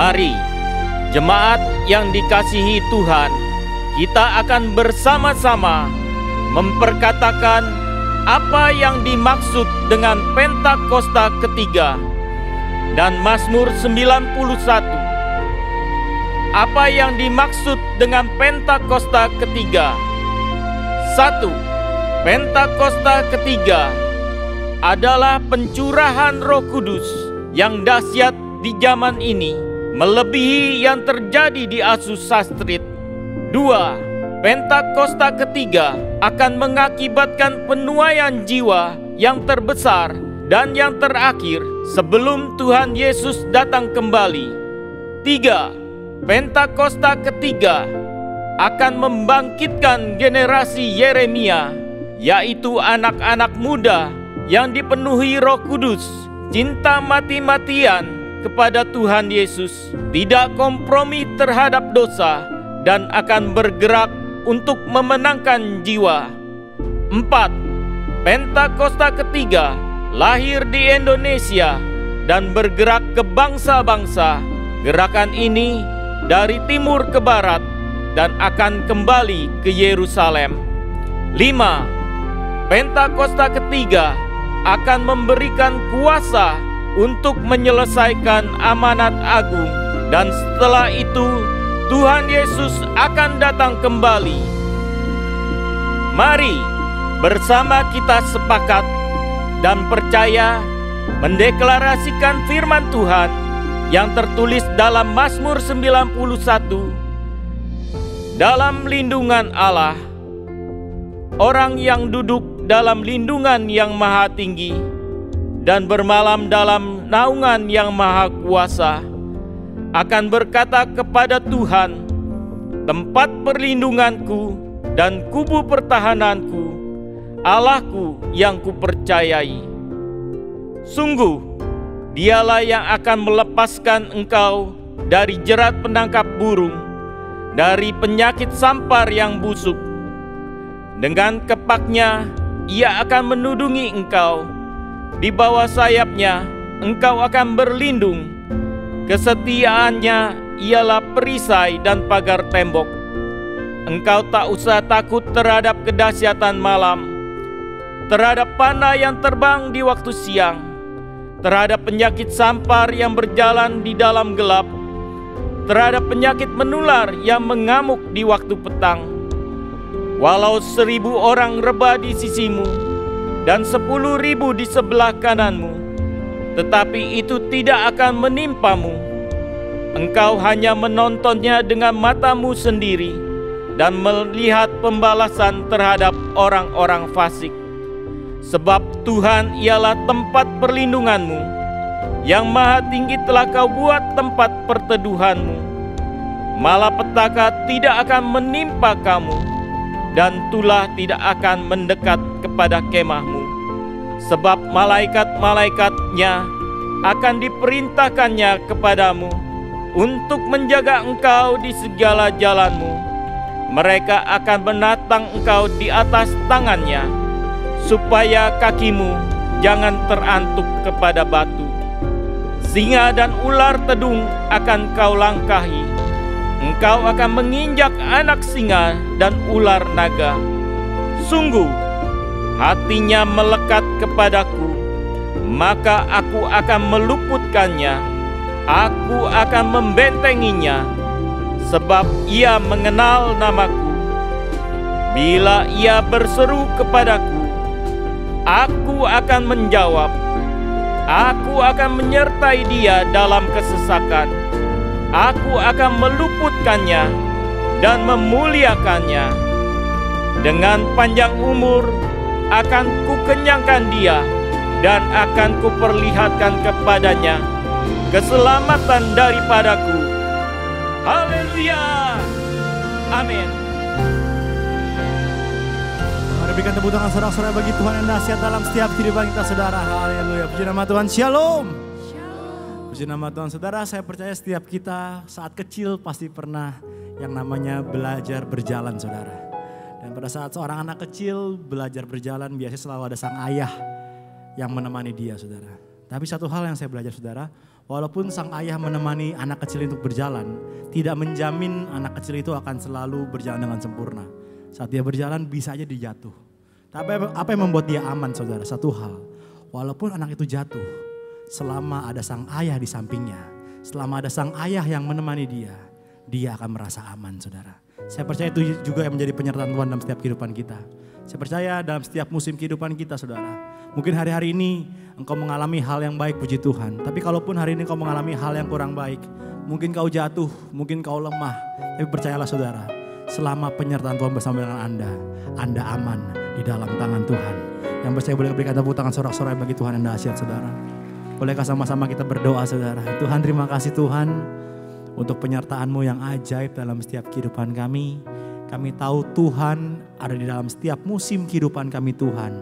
Mari, jemaat yang dikasihi Tuhan, kita akan bersama-sama memperkatakan apa yang dimaksud dengan Pentakosta ketiga dan Mazmur 91. Apa yang dimaksud dengan Pentakosta ketiga? 1. Pentakosta ketiga adalah pencurahan Roh Kudus yang dahsyat di zaman ini, melebihi yang terjadi di Asusastrit. 2. Pentakosta ketiga akan mengakibatkan penuaian jiwa yang terbesar dan yang terakhir sebelum Tuhan Yesus datang kembali. 3. Pentakosta ketiga akan membangkitkan generasi Yeremia, yaitu anak-anak muda yang dipenuhi Roh Kudus, cinta mati-matian kepada Tuhan Yesus, tidak kompromi terhadap dosa, dan akan bergerak untuk memenangkan jiwa. 4. Pentakosta ketiga lahir di Indonesia dan bergerak ke bangsa-bangsa. Gerakan ini dari timur ke barat dan akan kembali ke Yerusalem. 5. Pentakosta ketiga akan memberikan kuasa untuk menyelesaikan amanat agung, dan setelah itu Tuhan Yesus akan datang kembali. Mari bersama kita sepakat dan percaya mendeklarasikan firman Tuhan yang tertulis dalam Mazmur 91. Dalam lindungan Allah, orang yang duduk dalam lindungan yang maha tinggi dan bermalam dalam naungan yang maha kuasa akan berkata kepada Tuhan, tempat perlindunganku dan kubu pertahananku, Allahku yang kupercayai. Sungguh, Dialah yang akan melepaskan engkau dari jerat penangkap burung, dari penyakit sampar yang busuk. Dengan kepaknya Ia akan menudungi engkau, di bawah sayapnya engkau akan berlindung. Kesetiaannya ialah perisai dan pagar tembok. Engkau tak usah takut terhadap kedahsyatan malam, terhadap panah yang terbang di waktu siang, terhadap penyakit sampar yang berjalan di dalam gelap, terhadap penyakit menular yang mengamuk di waktu petang. Walau 1.000 orang rebah di sisimu dan 10.000 di sebelah kananmu, tetapi itu tidak akan menimpamu. Engkau hanya menontonnya dengan matamu sendiri dan melihat pembalasan terhadap orang-orang fasik. Sebab Tuhan ialah tempat perlindunganmu, yang maha tinggi telah kau buat tempat perteduhanmu. Malapetaka tidak akan menimpa kamu, dan tulah tidak akan mendekat kepada kemahmu. Sebab malaikat-malaikatnya akan diperintahkannya kepadamu untuk menjaga engkau di segala jalanmu. Mereka akan menatang engkau di atas tangannya, supaya kakimu jangan terantuk kepada batu. Singa dan ular tedung akan kau langkahi. Engkau akan menginjak anak singa dan ular naga. Sungguh, hatinya melekat kepadaku, maka aku akan meluputkannya. Aku akan membentenginya, sebab ia mengenal namaku. Bila ia berseru kepadaku, aku akan menjawab. Aku akan menyertai dia dalam kesesakan. Aku akan meluputkannya dan memuliakannya. Dengan panjang umur akan kukenyangkan dia, dan akan kuperlihatkan kepadanya keselamatan daripadaku. Haleluya. Amin. Mari berikan tepuk tangan saudara-saudara bagi Tuhan yang dahsyat dalam setiap kehidupan kita, saudara. Haleluya. Puji nama Tuhan. Shalom. Puji nama Tuhan. Saudara, saya percaya setiap kita saat kecil pasti pernah yang namanya belajar berjalan, saudara. Dan pada saat seorang anak kecil belajar berjalan, biasanya selalu ada sang ayah yang menemani dia, saudara. Tapi satu hal yang saya belajar, saudara, Walaupun sang ayah menemani anak kecil untuk berjalan, tidak menjamin anak kecil itu akan selalu berjalan dengan sempurna. Saat dia berjalan bisa aja dia jatuh. Tapi apa yang membuat dia aman saudara? Satu hal, walaupun anak itu jatuh, selama ada sang ayah di sampingnya, selama ada sang ayah yang menemani dia akan merasa aman saudara. Saya percaya itu juga yang menjadi penyertaan Tuhan dalam setiap kehidupan kita. Saya percaya dalam setiap musim kehidupan kita saudara. Mungkin hari-hari ini engkau mengalami hal yang baik puji Tuhan. Tapi kalaupun hari ini engkau mengalami hal yang kurang baik. Mungkin kau jatuh, mungkin kau lemah. Tapi percayalah saudara, selama penyertaan Tuhan bersama dengan Anda aman di dalam tangan Tuhan. Yang percaya boleh berikan tepuk tangan sorak-sorai bagi Tuhan yang dahsyat saudara. Bolehkah sama-sama kita berdoa saudara. Tuhan terima kasih Tuhan untuk penyertaan-Mu yang ajaib dalam setiap kehidupan kami. Kami tahu Tuhan ada di dalam setiap musim kehidupan kami Tuhan.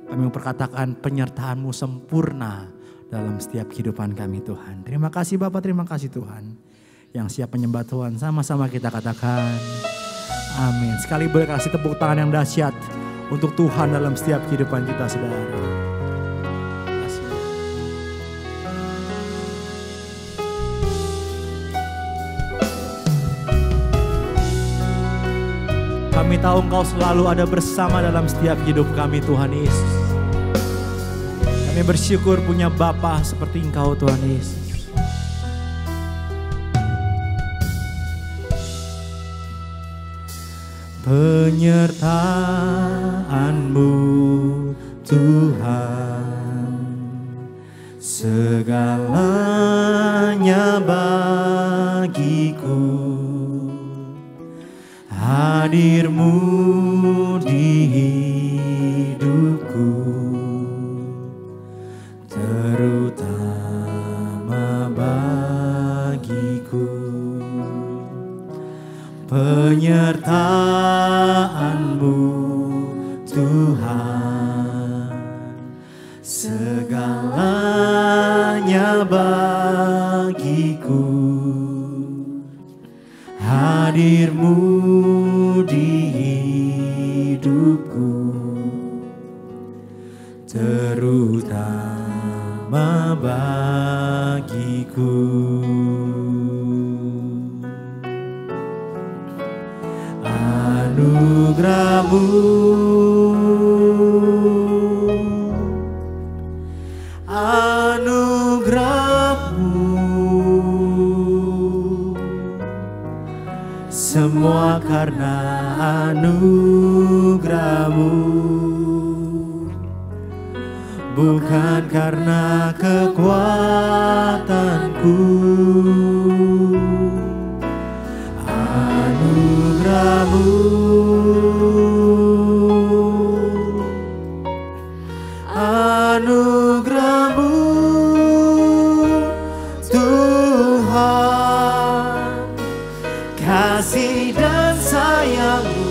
Kami memperkatakan penyertaan-Mu sempurna dalam setiap kehidupan kami Tuhan. Terima kasih Bapak, terima kasih Tuhan. Yang siap menyembah Tuhan sama-sama kita katakan amin. Sekali boleh kasih tepuk tangan yang dahsyat untuk Tuhan dalam setiap kehidupan kita saudara. Kami tahu Engkau selalu ada bersama dalam setiap hidup kami Tuhan Yesus. Kami bersyukur punya Bapa seperti Engkau Tuhan Yesus. Penyertaan-Mu Tuhan, segalanya bagiku. Hadir-Mu di hidupku, terutama bagiku. Penyertaan-Mu Tuhan, segalanya bagiku. Hadir-Mu di hidupku, terutama bagiku. Anugerah-Mu, anugerah-Mu, semua karena anugerah-Mu, bukan karena kekuatanku. Anugerah-Mu, anugerah-Mu Tuhan, kasih dan sayang-Mu,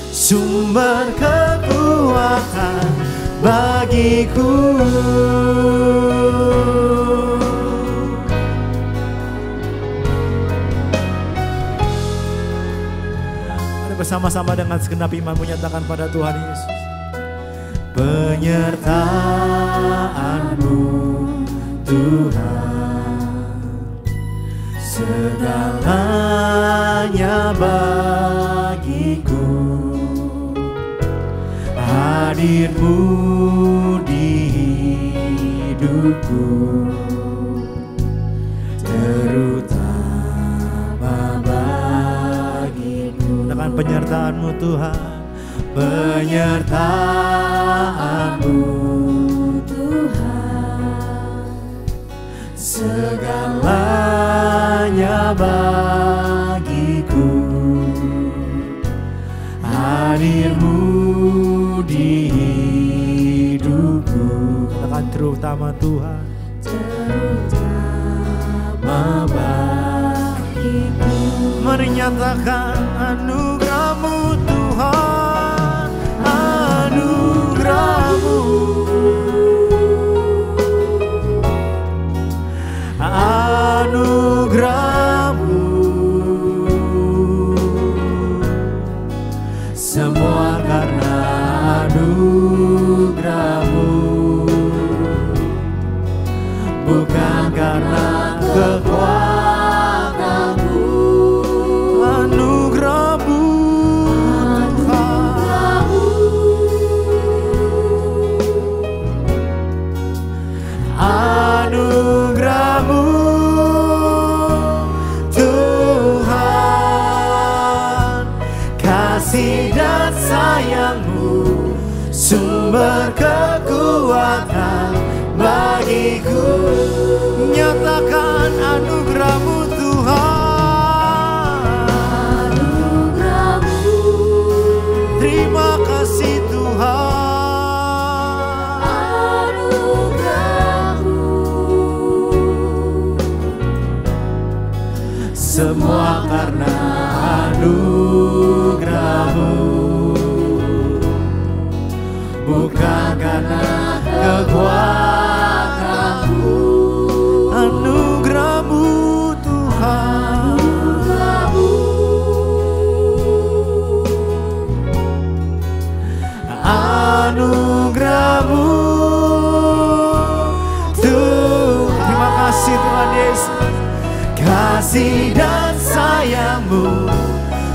sumber kekuatan bagiku. Mari bersama-sama dengan segenap iman menyatakan pada Tuhan Yesus. Penyertaan-Mu Tuhan, segalanya bagiku. Hadir-Mu di hidupku, terutama bagiku. Dengan penyertaan-Mu Tuhan, penyertaan-Mu Tuhan, segalanya bagiku. Hadir-Mu di hidupku, katakan terutama Tuhan, terutama bagiku. Mari nyatakan anugerah-Mu Tuhan, anugerah-Mu, anugerah-Mu, semua karena anugerah-Mu, bukan karena sumber kekuatan bagiku. Nyatakan anugerah-Mu Tuhan. Anugerah-Mu. Terima kasih Tuhan. Anugerah-Mu. Semua karena anugerah-Mu, bukan karena kekuatanku. Anugerah-Mu Tuhan. Anugerah-Mu. Anugerah-Mu Tuhan. Terima kasih Tuhan Yesus. Kasih dan sayang-Mu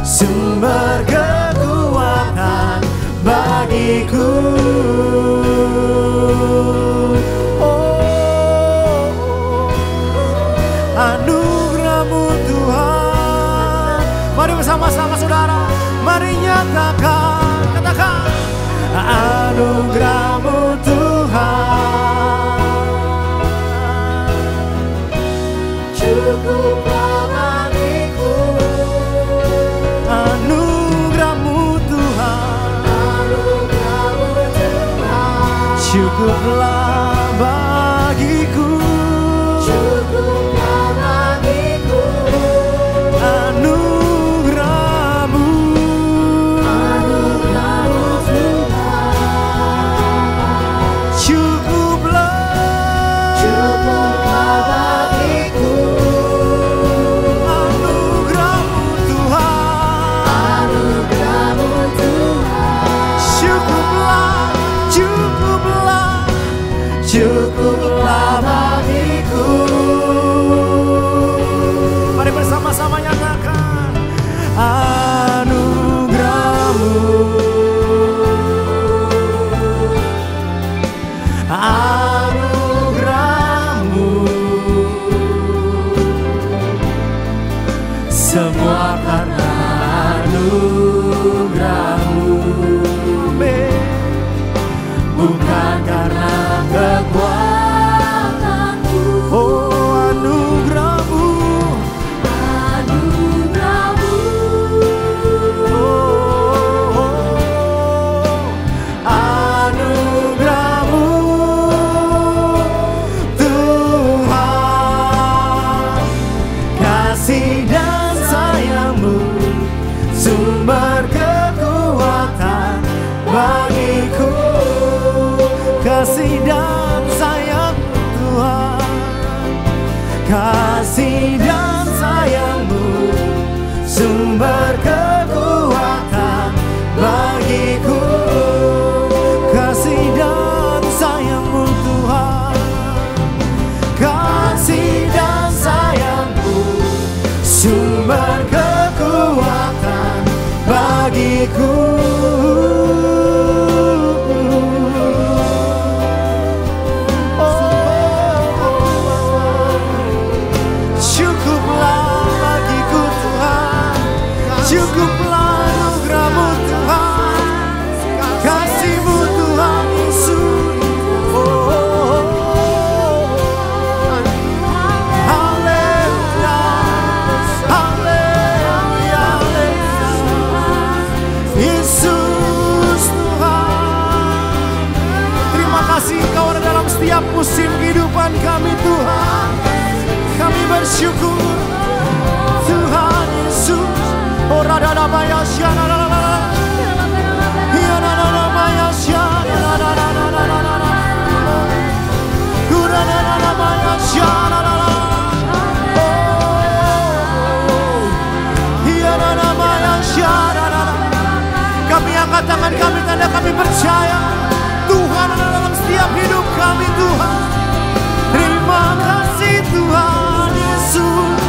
sumber kekuatan bagiku. Oh, anugerah-Mu Tuhan. Mari bersama-sama saudara, mari nyatakan, katakan anugerah-Mu Tuhan. Cukuplah bagiku. Anugerah-Mu Tuhan. Anugerah-Mu Tuhan. Cukuplah bagiku. Cukuplah bagiku. Anugerah-Mu. Anugerah-Mu Tuhan. Cukuplah. Cukuplah bagiku. Anugerah-Mu Tuhan. Anugerah-Mu Tuhan. Cukuplah, cukuplah, cukuplah bagiku. Mari bersama-sama nyatakan anugerah-Mu. Anugerah-Mu. Semua karena anugerah-Mu. Bukan karena kekuatanku. Oh, anugerah-Mu. Anugerah-Mu. Anugerah-Mu Tuhan. Kasih dan sayang-Mu sumber kekuatan bagiku. Kasih dan sayang Tuhan. Kasih dan sayang-Mu sumber kekuatan bagiku. Kasih dan sayang-Mu Tuhan. Kasih dan sayang-Mu sumber kekuatan bagiku. Cukuplah bagiku Tuhan. Cukuplah anugerah-Mu Tuhan. Kasih-Mu Tuhan Yesus. Haleluya. Haleluya. Yesus Tuhan. Terima kasih Kau ada dalam setiap musim kehidupan kami Tuhan. Kami bersyukur Tuhan Yesus. Oh radada maya syana la la la la. Ya la la la maya syana la la la la la la la. Kura la la la maya syana la la. Oh. Ya la la maya syana la la. Kami angkat tangan kami, tanda kami percaya Tuhan ada dalam setiap hidup kami Tuhan. Terima kasih Tuhan Yesus.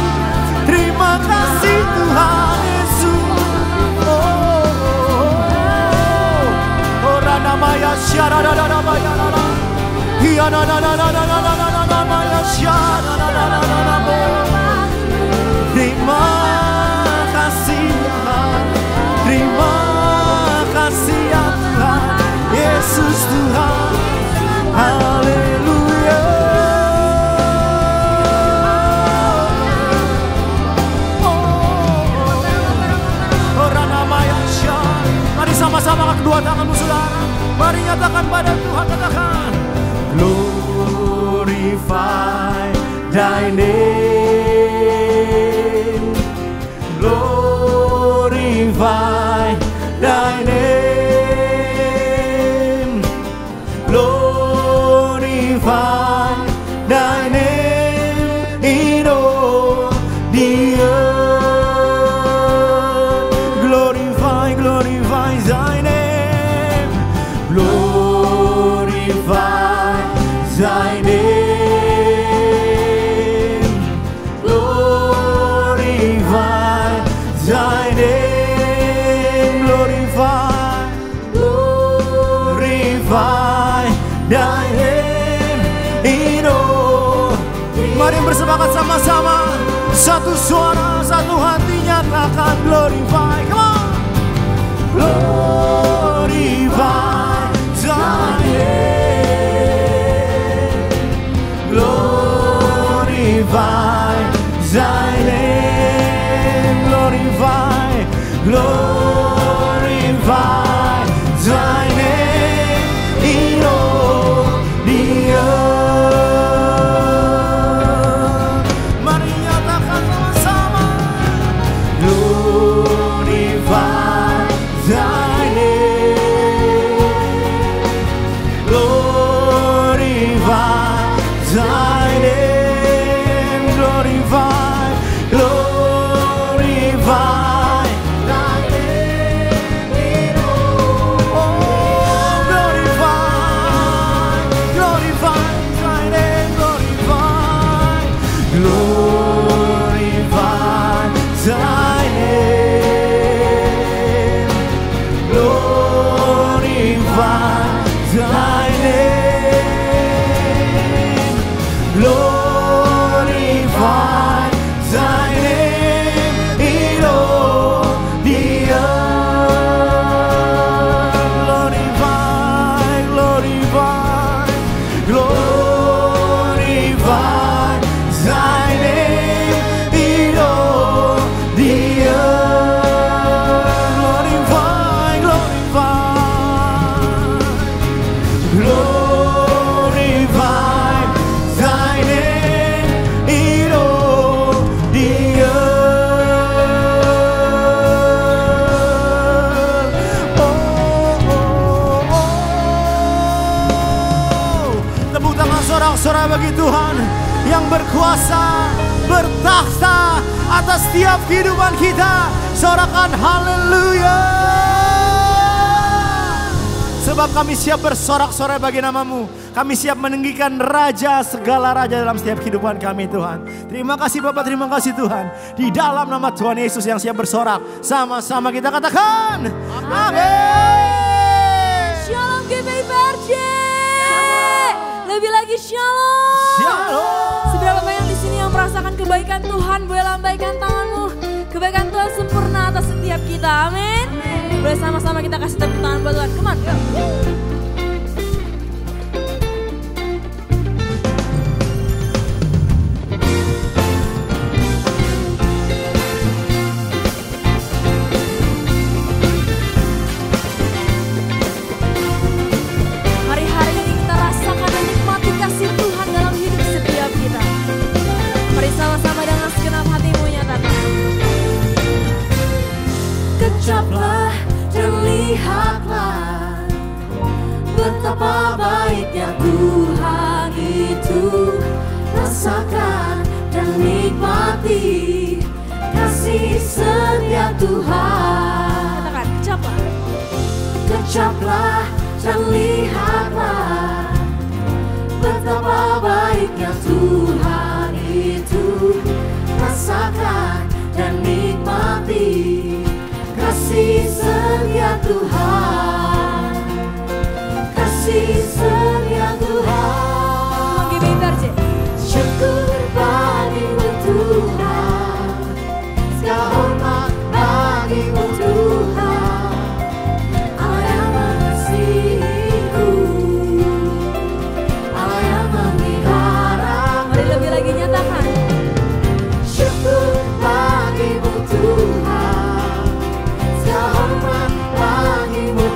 Terima kasih Tuhan Yesus. Oh, oh, rana maya syara rana maya rana. Iya rana rana rana rana maya syara rana rana. Terima kasih Tuhan. Terima kasih ya Tuhan Yesus Tuhan. kedua tanganmu saudara. Mari nyatakan pada Tuhan, katakan. Glorify thy name. Glorify thy name. Glorify thy name in all the earth. Glorify, glorify thy name. Glorify thy name. Glorify thy name. Glorify, glorify thy name in all. Mari bersepakat sama-sama, satu suara, satu hati, nyatakan glorify. Come on. Glorify thy name. Glorify thy name. Glorify, glorify thy name in all the earth. Mari nyatakan sama-sama. Glorify thy name. Glorify thy name. Glorify, glorify thy name in all. Oh, glorify, glorify thy name. Glorify, glorify thy name. Glorify thy name. Glorify thy name in all the earth. Glorify, glorify, glorify thy name in all the earth. Glorify, glorify, glorify thy name in all the earth. Tepuk tangan sorak-sorai bagi Tuhan yang berkuasa, bertakhta atas setiap kehidupan kita. Sorakan haleluya. Sebab kami siap bersorak-sorai bagi namamu. Kami siap meninggikan raja, segala raja dalam setiap kehidupan kami Tuhan. Terima kasih Bapak, terima kasih Tuhan. Di dalam nama Tuhan Yesus yang siap bersorak, sama-sama kita katakan amin. Shalom GPI-PRJ. Lebih lagi shalom. Shalom. Seberapa banyak di sini yang merasakan kebaikan Tuhan, boleh lambaikan tanganmu. Kebaikan Tuhan sempurna atas setiap kita. Amin. Boleh sama-sama kita kasih tepuk tangan buat Tuhan. Come on, go. Hari-hari ini kita rasakan dan nikmati kasih Tuhan dalam hidup setiap kita. Mari sama-sama dengan segenap hatimu nyatakan. Kecaplah dan lihatlah betapa baiknya Tuhan itu. Rasakan dan nikmati kasih setia Tuhan. Katakan, kecaplah. Kecaplah dan lihatlah betapa baiknya Tuhan itu. Rasakan dan nikmati kasih setia Tuhan. Kasih setia Tuhan. GPI-PRJ. Syukur bagimu Tuhan, segala hormat bagimu Tuhan, Allah yang mengasihiku, Allah yang memelihara. Mari lebih lagi nyatakan. Syukur bagimu Tuhan, segala hormat bagimu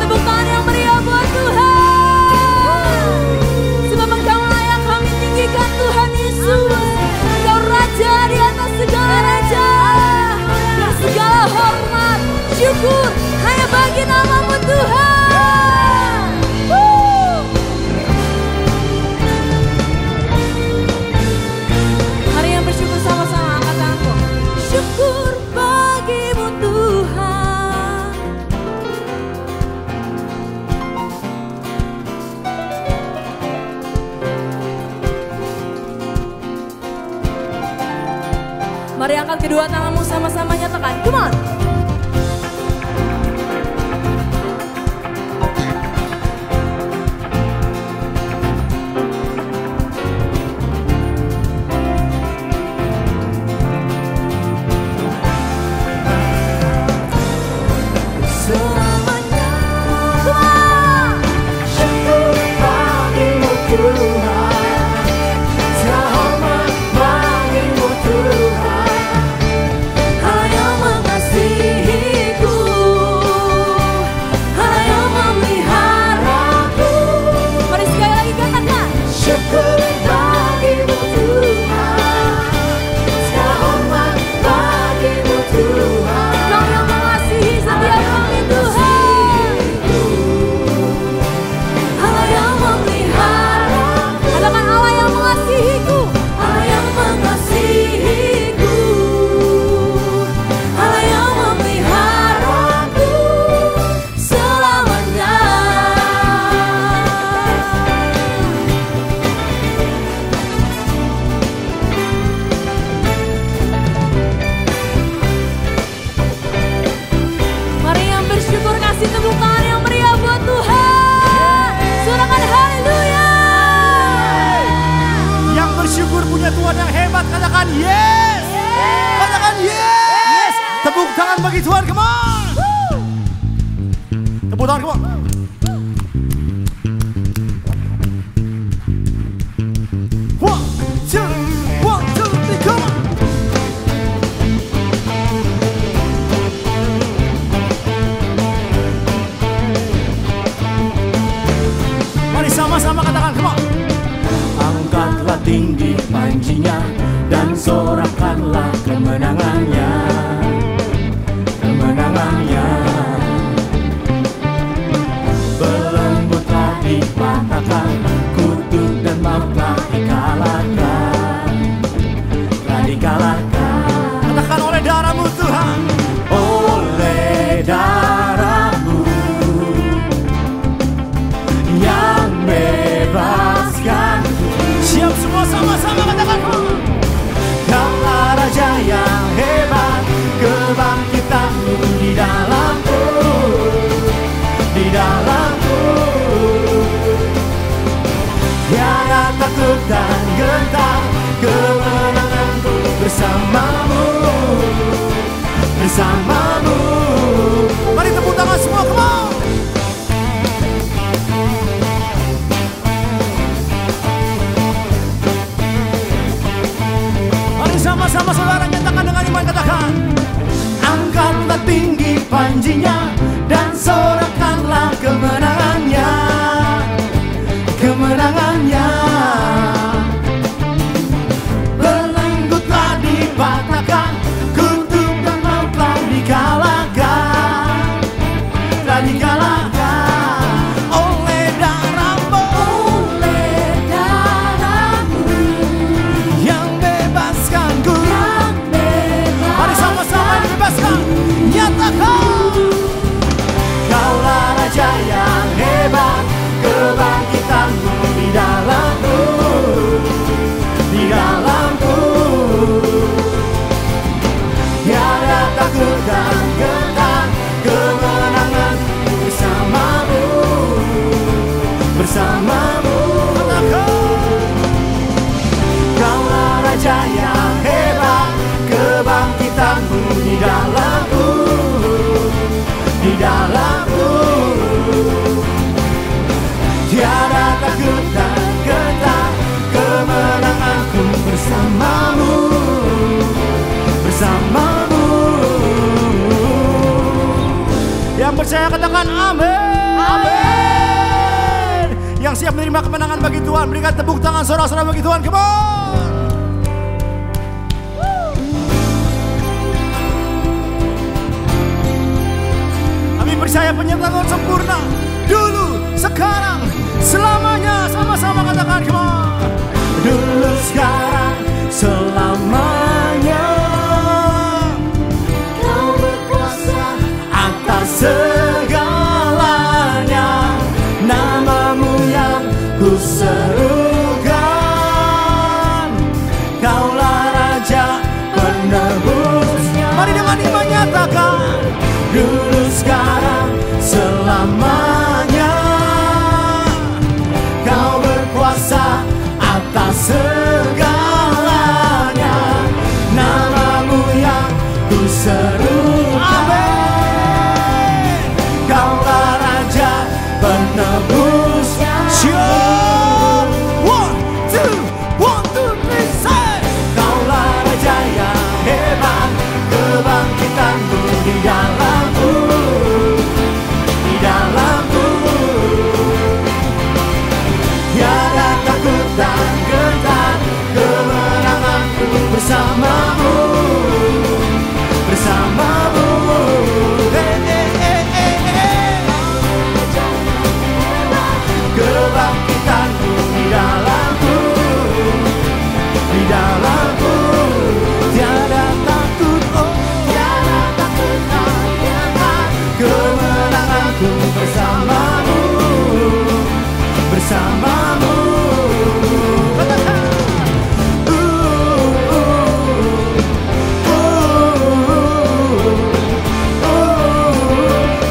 tepuk tangan yang meriah buat Tuhan. Sebab Engkau layak kami tinggikan Tuhan Yesus. Engkau Raja di atas segala raja. Dan segala hormat, syukur hanya bagi nama-Mu Tuhan. Mari yang bersyukur sama-sama, angkat tanganku. Syukur bagi-Mu Tuhan. Mari angkat kedua tanganmu sama-sama nyatakan. Come on. Selamanya. Come on. Syukur bagi-Mu Tuhan. Selamat bagi-Mu Tuhan. Hanya mengasihiku, hanya memeliharaku. Mari sekali lagi katakan. Syukur bagi-Mu Tuhan. Selamat bagi-Mu Tuhan. Kau yang mengasihi setiap kami Tuhan. Allah yang memelihara. Katakan Allah yang mengasihiku. Allah yang mengasihiku. Allah yang memeliharaku selamanya. Mari yang bersyukur kasih tepuk tangan yang meriah buat Tuhan. Sorakan haleluya. Yang bersyukur punya Tuhan yang hebat, katakan yes. Katakan yes. Tepuk tangan bagi Tuhan, come on. Tepuk tangan, come on. One, two, three, come on. Mari sama-sama katakan, come on. Angkatlah tinggi panjinya dan sorakanlah kemenangannya. Kemenangannya. Belenggu telah dipatahkan, kutuk dan maut telah dikalahkan. Telah dikalahkan. Katakan oleh darah-Mu Tuhan. Oleh darah-Mu yang bebaskan. Siap semua sama-sama katakan. Kaulah Raja yang hebat, kebangkitan-Mu di dalamku, di dalamku. Tiada takut dan gentar, kemenanganku bersama-Mu, bersama-Mu. Mari tepuk tangan semua, come on. Mari sama-sama saudara nyatakan dengan iman, katakan. Angkatlah tinggi panjinya dan sorakanlah kemenangannya, kemenangannya. Belenggu telah dipatahkan, kutuk dan maut telah dikalahkan, telah dikalahkan oleh darah-Mu, oleh darah-Mu yang bebaskanku, yang bebaskan. Mari sama-sama dibebaskan. Nyatakan. Kaulah Raja yang hebat, kebangkitan-Mu di dalamku, di dalamku. Tiada takut dan gentar, kemenangan bersama-Mu, bersama-Mu. Kaulah Raja yang hebat, kebangkitan-Mu di dalamku, di dalamku. Tiada takut dan gentar, kemenanganku bersama-Mu, bersama-Mu. Yang percaya katakan amin. Terima kemenangan bagi Tuhan. Berikan tepuk tangan saudara-saudara bagi Tuhan. Come on. Kami percaya penyertaan sempurna. Dulu, sekarang, selamanya. Sama-sama katakan, come on. Dulu, sekarang, selamanya. Kau berkuasa atas segalanya. Namamu yang ku serukan. Kaulah Raja penebusnya. Mari dengan iman nyatakan. Dulu, sekarang, selamanya. Kau berkuasa atas segalanya. Namamu yang ku serukan. Kaulah Raja penebusnya. Sure. One, two, three, say. Kaulah Raja yang hebat. Kebangkitanmu di dalamku, di dalamku. Tiada takut dan gentar, kemenanganku bersamamu, bersamamu. Kebangkitanku di dalamku, di dalamku. Tiada takut, oh tiada takut dan gentar, kemenanganku bersamamu, bersamamu.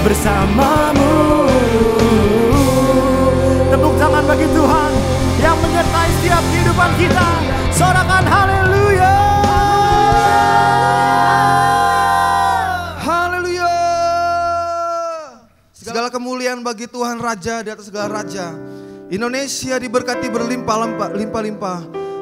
Bersamamu. Tepuk tangan bagi Tuhan yang menyertai setiap kehidupan kita. Sorakan haleluya. Haleluya. Segala kemuliaan bagi Tuhan Raja di atas segala raja. Indonesia diberkati berlimpah-limpah.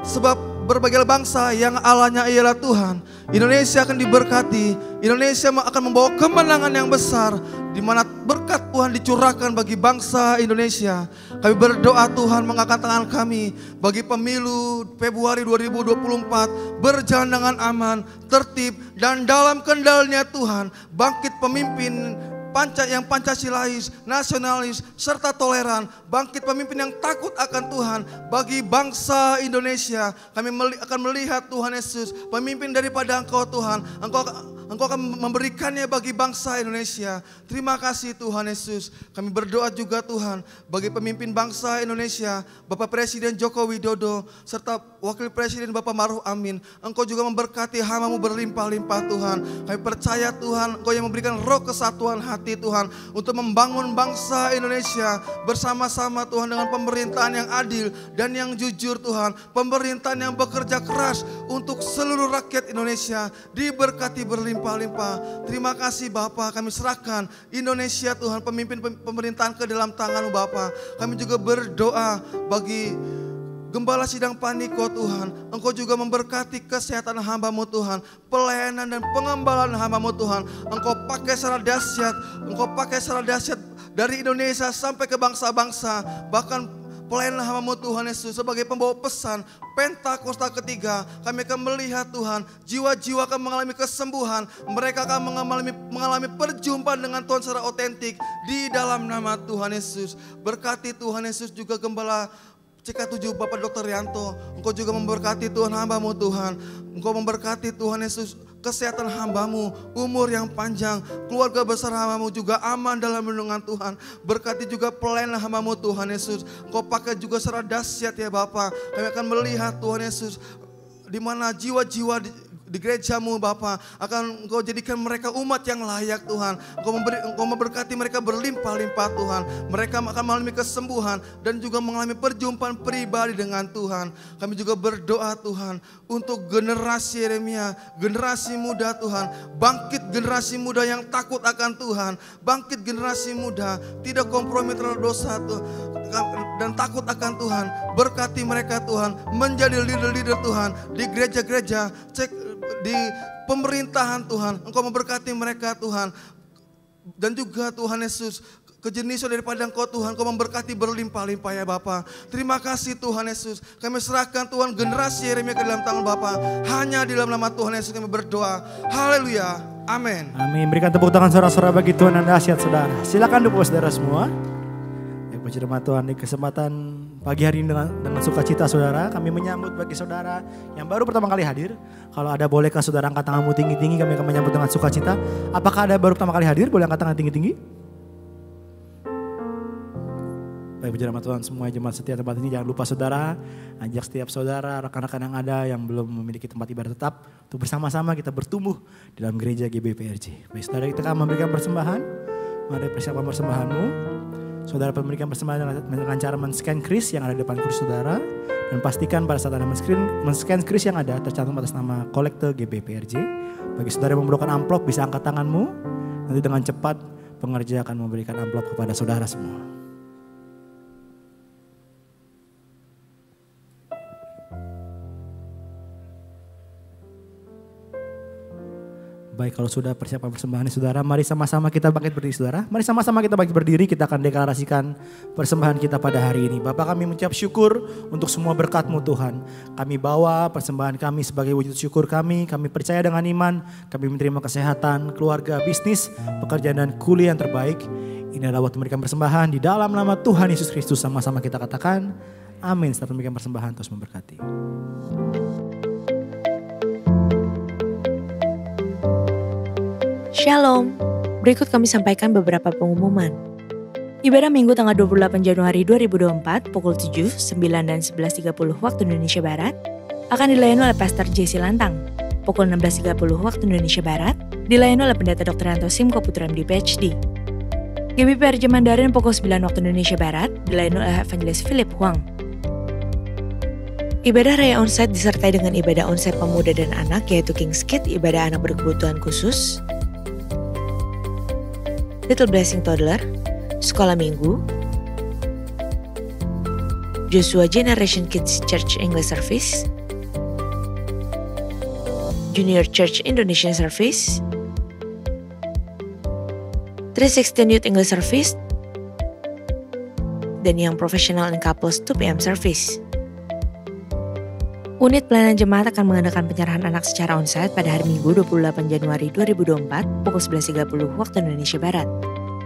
Sebab berbagai bangsa yang Allahnya ialah Tuhan. Indonesia akan diberkati. Indonesia akan membawa kemenangan yang besar, di mana berkat Tuhan dicurahkan bagi bangsa Indonesia. Kami berdoa Tuhan mengangkat tangan kami bagi pemilu Februari 2024 berjalan dengan aman, tertib dan dalam kendalinya Tuhan. Bangkit pemimpin yang Pancasilais, nasionalis, serta toleran. Bangkit pemimpin yang takut akan Tuhan bagi bangsa Indonesia. Kami akan melihat Tuhan Yesus, pemimpin daripada Engkau Tuhan. Engkau akan memberikannya bagi bangsa Indonesia. Terima kasih Tuhan Yesus. Kami berdoa juga Tuhan bagi pemimpin bangsa Indonesia, Bapak Presiden Joko Widodo, serta Wakil Presiden Bapak Maruf Amin. Engkau juga memberkati hamba-Mu berlimpah-limpah Tuhan. Kami percaya Tuhan, Engkau yang memberikan roh kesatuan hati Tuhan untuk membangun bangsa Indonesia bersama-sama Tuhan, dengan pemerintahan yang adil dan yang jujur Tuhan. Pemerintahan yang bekerja keras untuk seluruh rakyat Indonesia diberkati berlimpah-limpah. Terima kasih Bapa, kami serahkan Indonesia Tuhan, pemimpin pemerintahan ke dalam tangan-Mu Bapa. Kami juga berdoa bagi Gembala Sidang Paniko Tuhan, Engkau juga memberkati kesehatan hamba-Mu Tuhan, pelayanan dan pengembalaan hamba-Mu Tuhan. Engkau pakai secara dahsyat, Engkau pakai secara dahsyat dari Indonesia sampai ke bangsa-bangsa. Bahkan pelayanan hamba-Mu Tuhan Yesus sebagai pembawa pesan Pentakosta ketiga. Kami akan melihat Tuhan, jiwa-jiwa akan mengalami kesembuhan. Mereka akan mengalami perjumpaan dengan Tuhan secara otentik di dalam nama Tuhan Yesus. Berkati Tuhan Yesus juga Gembala CK7 Bapak Dr. Rianto. Engkau juga memberkati Tuhan hamba-Mu Tuhan. Engkau memberkati Tuhan Yesus kesehatan hamba-Mu, umur yang panjang, keluarga besar hamba-Mu juga aman dalam lindungan Tuhan. Berkati juga pelayanan hamba-Mu Tuhan Yesus. Engkau pakai juga secara dahsyat ya Bapa. Kami akan melihat Tuhan Yesus di mana jiwa-jiwa di gereja-Mu Bapa, akan Engkau jadikan mereka umat yang layak Tuhan. Engkau memberkati mereka berlimpah-limpah Tuhan. Mereka akan mengalami kesembuhan dan juga mengalami perjumpaan pribadi dengan Tuhan. Kami juga berdoa Tuhan untuk generasi Yeremia, generasi muda Tuhan. Bangkit generasi muda yang takut akan Tuhan. Bangkit generasi muda tidak kompromi terhadap dosa Tuhan dan takut akan Tuhan. Berkati mereka Tuhan, menjadi leader-leader Tuhan di gereja-gereja, di pemerintahan Tuhan. Engkau memberkati mereka Tuhan. Dan juga Tuhan Yesus, kejenisan daripada Engkau Tuhan. Kau memberkati berlimpah-limpah ya Bapa. Terima kasih Tuhan Yesus. Kami serahkan Tuhan generasi Yeremia ke dalam tangan Bapa. Hanya di dalam nama Tuhan Yesus kami berdoa. Haleluya. Amin. Amin. Berikan tepuk tangan saudara-saudara bagi Tuhan yang dahsyat saudara. Silakan duduk saudara semua. Puji nama Tuhan, di kesempatan pagi hari ini dengan sukacita saudara, kami menyambut bagi saudara yang baru pertama kali hadir. Kalau ada bolehkah saudara angkat tanganmu tinggi-tinggi, kami akan menyambut dengan sukacita. Apakah ada baru pertama kali hadir? Boleh angkat tangan tinggi-tinggi. Baik, puji nama Tuhan, semua jemaat setia tempat ini jangan lupa saudara, ajak setiap saudara, rekan-rekan yang ada yang belum memiliki tempat ibadah tetap, untuk bersama-sama kita bertumbuh dalam gereja GBPRJ. Baik saudara, kita akan memberikan persembahan. Mari persiapkan persembahanmu. Saudara memberikan persembahan dengan cara men-scan kris yang ada di depan kursi saudara. Dan pastikan pada saat Anda men-scan kris yang ada tercantum atas nama kolektor GBPRJ. Bagi saudara yang memerlukan amplop bisa angkat tanganmu. Nanti dengan cepat pengerja akan memberikan amplop kepada saudara semua. Baik, kalau sudah persiapan persembahan saudara, mari sama-sama kita bangkit berdiri saudara. Mari sama-sama kita bangkit berdiri, kita akan deklarasikan persembahan kita pada hari ini. Bapak, kami mengucap syukur untuk semua berkat-Mu Tuhan. Kami bawa persembahan kami sebagai wujud syukur kami percaya dengan iman, kami menerima kesehatan, keluarga, bisnis, pekerjaan dan kuliah yang terbaik. Ini adalah waktu memberikan persembahan di dalam nama Tuhan Yesus Kristus. Sama-sama kita katakan, amin. Setelah memberikan persembahan, terus memberkati. Shalom, berikut kami sampaikan beberapa pengumuman. Ibadah Minggu tanggal 28 Januari 2024 pukul 7, 9, dan 11.30 waktu Indonesia Barat akan dilayani oleh Pastor Jesse Lantang. Pukul 16.30 waktu Indonesia Barat dilayani oleh Pendeta Dr. Anto Simko Putra MD PhD. GBPRJ Mandarin pukul 9 waktu Indonesia Barat dilayani oleh Evangelis Philip Huang. Ibadah Raya Onsite disertai dengan ibadah onsite pemuda dan anak yaitu King's Kids, ibadah anak berkebutuhan khusus, Little Blessing Toddler, Sekolah Minggu, Joshua Generation Kids Church English Service, Junior Church Indonesian Service, 316 Youth English Service, dan yang Professional and Couples 2 PM Service. Unit pelayanan jemaat akan mengadakan penyerahan anak secara onsite pada hari Minggu 28 Januari 2024 pukul 11.30 waktu Indonesia Barat.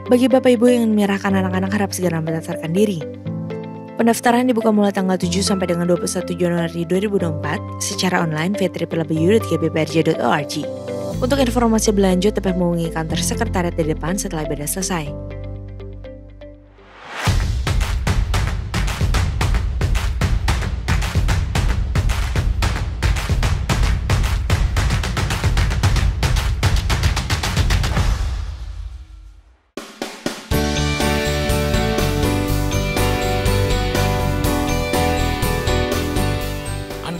Bagi Bapak Ibu yang menyerahkan anak-anak harap segera mendaftarkan diri. Pendaftaran dibuka mulai tanggal 7 sampai dengan 21 Januari 2024 secara online via www.gbprj.org. Untuk informasi lebih lanjut dapat menghubungi kantor sekretariat di depan setelah ibadah selesai.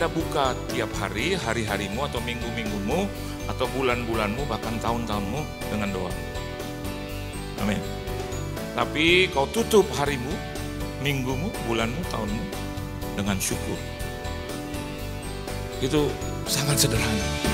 Buka tiap hari, hari-harimu atau minggu-minggumu atau bulan-bulanmu bahkan tahun-tahunmu dengan doa. Amin. Tapi kau tutup harimu, minggumu, bulanmu, tahunmu dengan syukur. Itu sangat sederhana.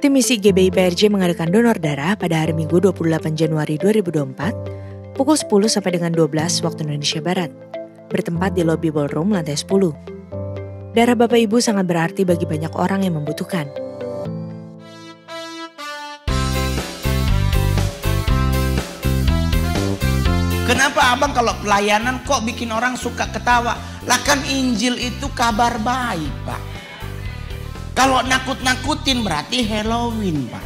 Tim misi GBIPRJ mengadakan donor darah pada hari Minggu 28 Januari 2024 pukul 10 sampai dengan 12 waktu Indonesia Barat, bertempat di lobi ballroom lantai 10. Darah Bapak Ibu sangat berarti bagi banyak orang yang membutuhkan. Kenapa abang kalau pelayanan kok bikin orang suka ketawa? Lah kan Injil itu kabar baik, Pak. Kalau nakut-nakutin berarti Halloween, Pak.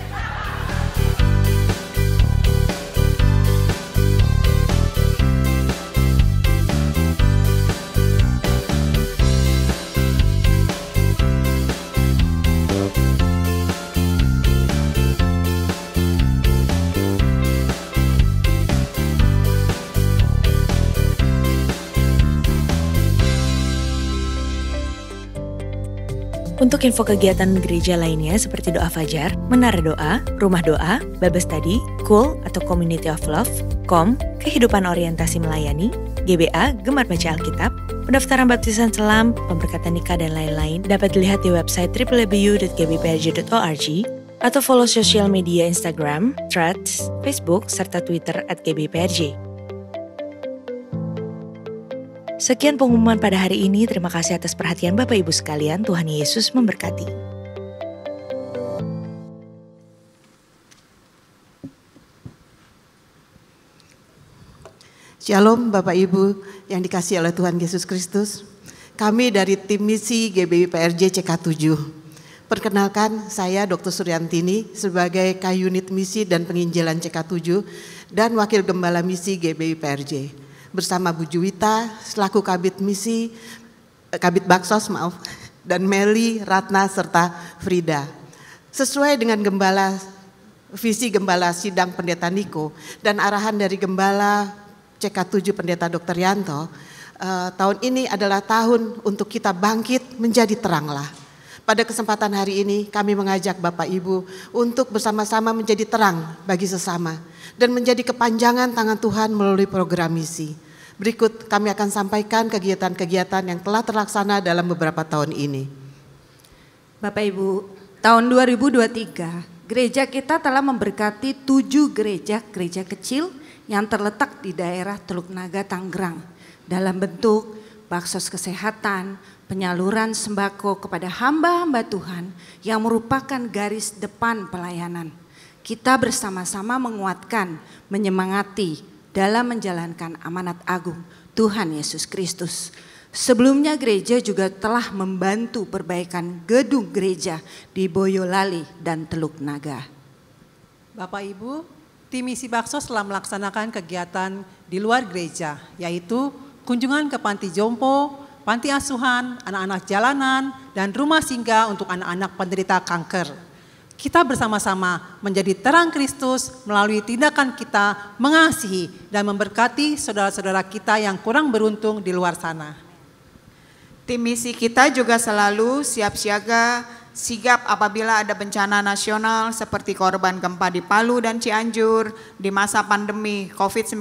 Untuk info kegiatan gereja lainnya seperti doa fajar, menara doa, rumah doa, Bible study, Cool atau Community of Love, KOM, kehidupan orientasi melayani, GBA, gemar baca Alkitab, pendaftaran baptisan selam, pemberkatan nikah dan lain-lain dapat dilihat di website www.gbprj.org atau follow sosial media Instagram, Threads, Facebook, serta Twitter @gbprj. Sekian pengumuman pada hari ini. Terima kasih atas perhatian Bapak Ibu sekalian. Tuhan Yesus memberkati. Shalom Bapak Ibu yang dikasihi oleh Tuhan Yesus Kristus. Kami dari tim misi GBI PRJ CK7. Perkenalkan, saya Dr. Suryantini sebagai K-Unit Misi dan Penginjilan CK7 dan Wakil Gembala Misi GBI PRJ. Bersama Bu Juwita selaku Kabid Misi, Kabid Baksos dan Meli, Ratna serta Frida. Sesuai dengan visi Gembala Sidang Pendeta Niko dan arahan dari Gembala CK7 Pendeta Dr. Yanto, tahun ini adalah tahun untuk kita bangkit menjadi teranglah. Pada kesempatan hari ini kami mengajak Bapak Ibu untuk bersama-sama menjadi terang bagi sesama dan menjadi kepanjangan tangan Tuhan melalui program misi. Berikut kami akan sampaikan kegiatan-kegiatan yang telah terlaksana dalam beberapa tahun ini. Bapak Ibu, tahun 2023 gereja kita telah memberkati 7 gereja kecil yang terletak di daerah Teluk Naga, Tangerang dalam bentuk baksos kesehatan, penyaluran sembako kepada hamba-hamba Tuhan yang merupakan garis depan pelayanan. Kita bersama-sama menguatkan, menyemangati dalam menjalankan amanat agung Tuhan Yesus Kristus. Sebelumnya gereja juga telah membantu perbaikan gedung gereja di Boyolali dan Teluk Naga. Bapak Ibu, tim misi Baksos telah melaksanakan kegiatan di luar gereja, yaitu kunjungan ke panti jompo, panti asuhan, anak-anak jalanan, dan rumah singgah untuk anak-anak penderita kanker. Kita bersama-sama menjadi terang Kristus melalui tindakan kita mengasihi dan memberkati saudara-saudara kita yang kurang beruntung di luar sana. Tim misi kita juga selalu siap siaga, sigap apabila ada bencana nasional seperti korban gempa di Palu dan Cianjur. Di masa pandemi COVID-19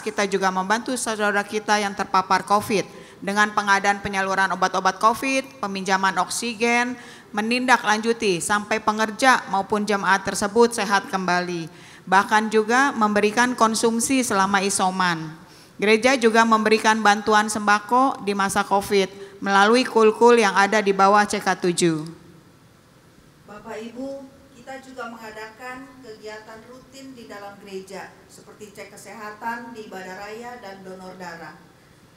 kita juga membantu saudara kita yang terpapar COVID dengan pengadaan penyaluran obat-obat COVID, peminjaman oksigen, menindaklanjuti sampai pengerja maupun jemaat tersebut sehat kembali. Bahkan juga memberikan konsumsi selama isoman. Gereja juga memberikan bantuan sembako di masa COVID melalui kul-kul yang ada di bawah CK7. Bapak Ibu, kita juga mengadakan kegiatan rutin di dalam gereja seperti cek kesehatan di ibadah raya dan donor darah.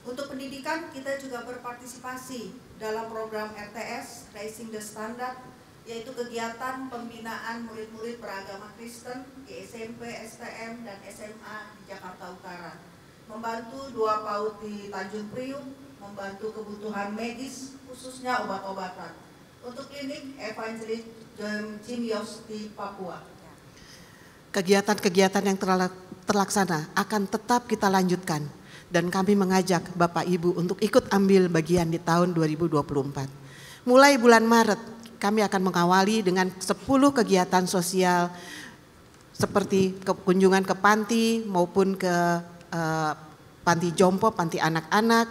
Untuk pendidikan kita juga berpartisipasi dalam program RTS Raising the Standard, yaitu kegiatan pembinaan murid-murid beragama Kristen di SMP, STM, dan SMA di Jakarta Utara. Membantu 2 PAUD di Tanjung Priuk, membantu kebutuhan medis khususnya obat-obatan. Untuk klinik Evangelis Jimios di Papua. Kegiatan-kegiatan yang terlaksana akan tetap kita lanjutkan. Dan kami mengajak Bapak Ibu untuk ikut ambil bagian di tahun 2024. Mulai bulan Maret kami akan mengawali dengan 10 kegiatan sosial seperti kunjungan ke panti maupun ke panti jompo, panti anak-anak,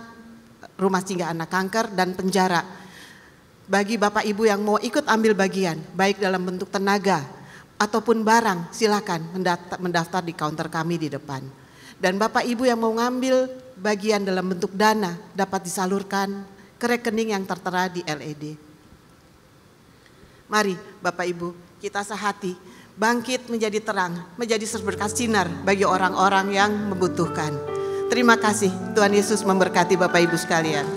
rumah singgah anak kanker, dan penjara. Bagi Bapak Ibu yang mau ikut ambil bagian baik dalam bentuk tenaga ataupun barang, silakan mendaftar di counter kami di depan. Dan Bapak Ibu yang mau ngambil bagian dalam bentuk dana dapat disalurkan ke rekening yang tertera di LED. Mari Bapak Ibu kita sehati bangkit menjadi terang, menjadi berkat sinar bagi orang-orang yang membutuhkan. Terima kasih, Tuhan Yesus memberkati Bapak Ibu sekalian.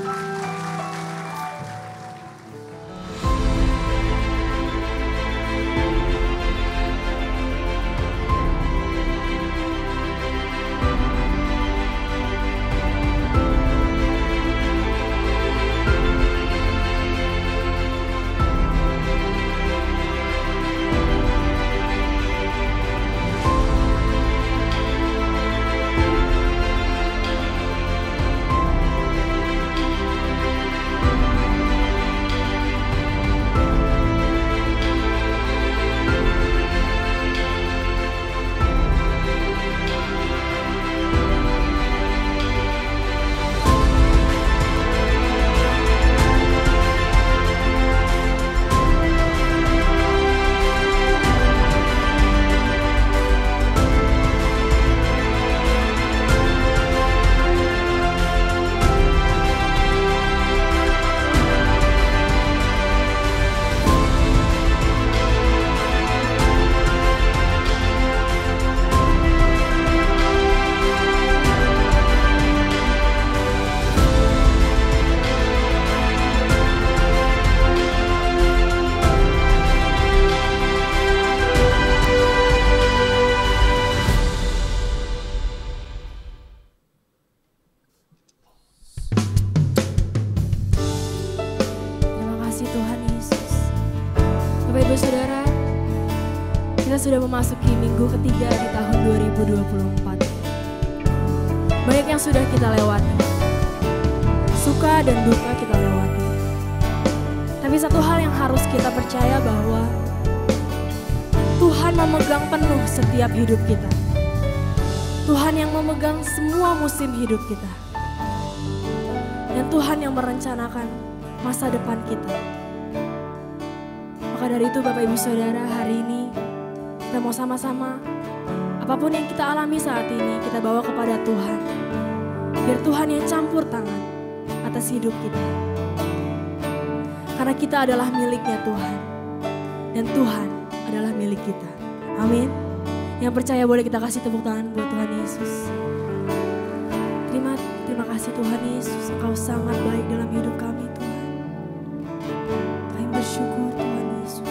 Kita sudah memasuki minggu ketiga di tahun 2024. Banyak yang sudah kita lewati, suka dan duka kita lewati. Tapi satu hal yang harus kita percaya bahwa Tuhan memegang penuh setiap hidup kita. Tuhan yang memegang semua musim hidup kita. Dan Tuhan yang merencanakan masa depan kita. Maka dari itu Bapak Ibu Saudara, hari ini kita mau sama-sama apapun yang kita alami saat ini kita bawa kepada Tuhan. Biar Tuhan yang campur tangan atas hidup kita. Karena kita adalah miliknya Tuhan. Dan Tuhan adalah milik kita. Amin. Yang percaya boleh kita kasih tepuk tangan buat Tuhan Yesus. Terima kasih Tuhan Yesus. Engkau sangat baik dalam hidup kami Tuhan. Kami bersyukur Tuhan Yesus.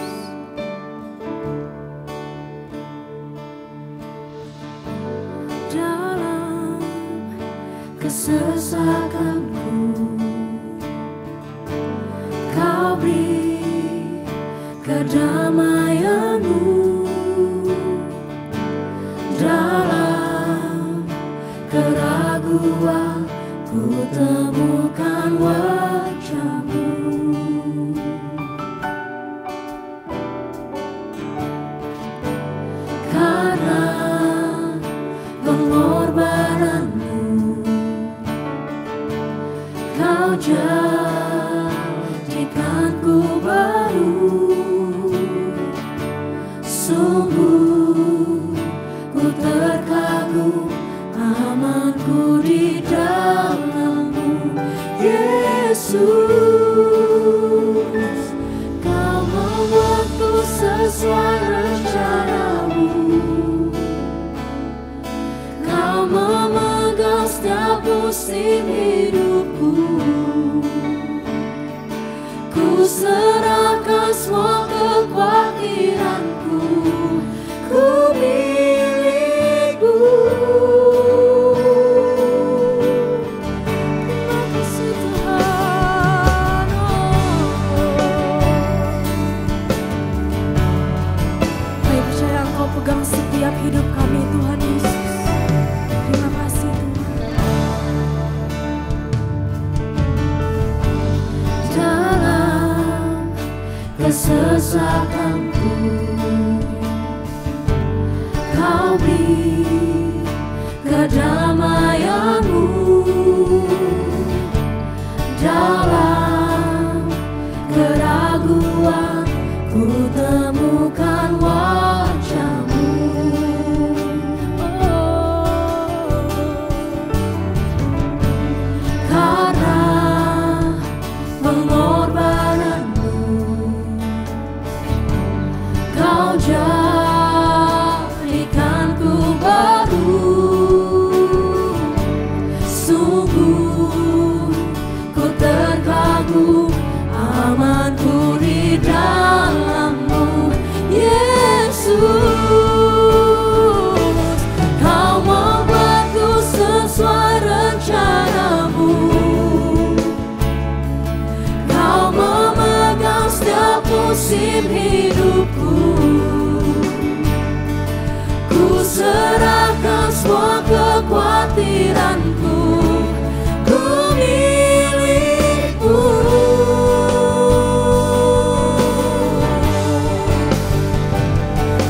Dalam kesesakanku Kau beri kedamaian-Mu. Dalam keraguan ku temukan wajah-Mu. Karena pengorbanan-Mu Kau jadikanku baru. Sungguh ku terkagum amanku di dalam-Mu Yesus. Kau membuatku sesuai rencana-Mu. Kau memegang setiap musim hidupku. Ku serahkan semua kekhawatiranku. Ku milik-Mu. Terima kasih Tuhan. Kami percaya Engkau pegang setiap hidup kami Tuhan Yesus. Terima kasih Tuhan. Dalam kesesakanku Kau beri kedamaian-Mu. Dalam keraguan ku temukan wajah-Mu. Karena pengorbanan-Mu Kau jadikanku baru. Sungguh ku terkagum amanku di dalam-Mu Yesus. Kau membuatku sesuai rencana-Mu. Kau memegang setiap musim hidupku. Ku serahkan semua kekhawatiranku. Ku milik-Mu.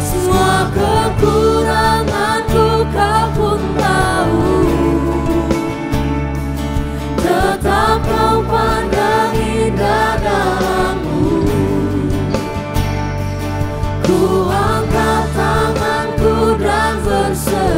Semua kekuranganku Kau pun tahu. Tetap Kau pandang indah dalam-Mu. Ku angkat tanganku dan berserah.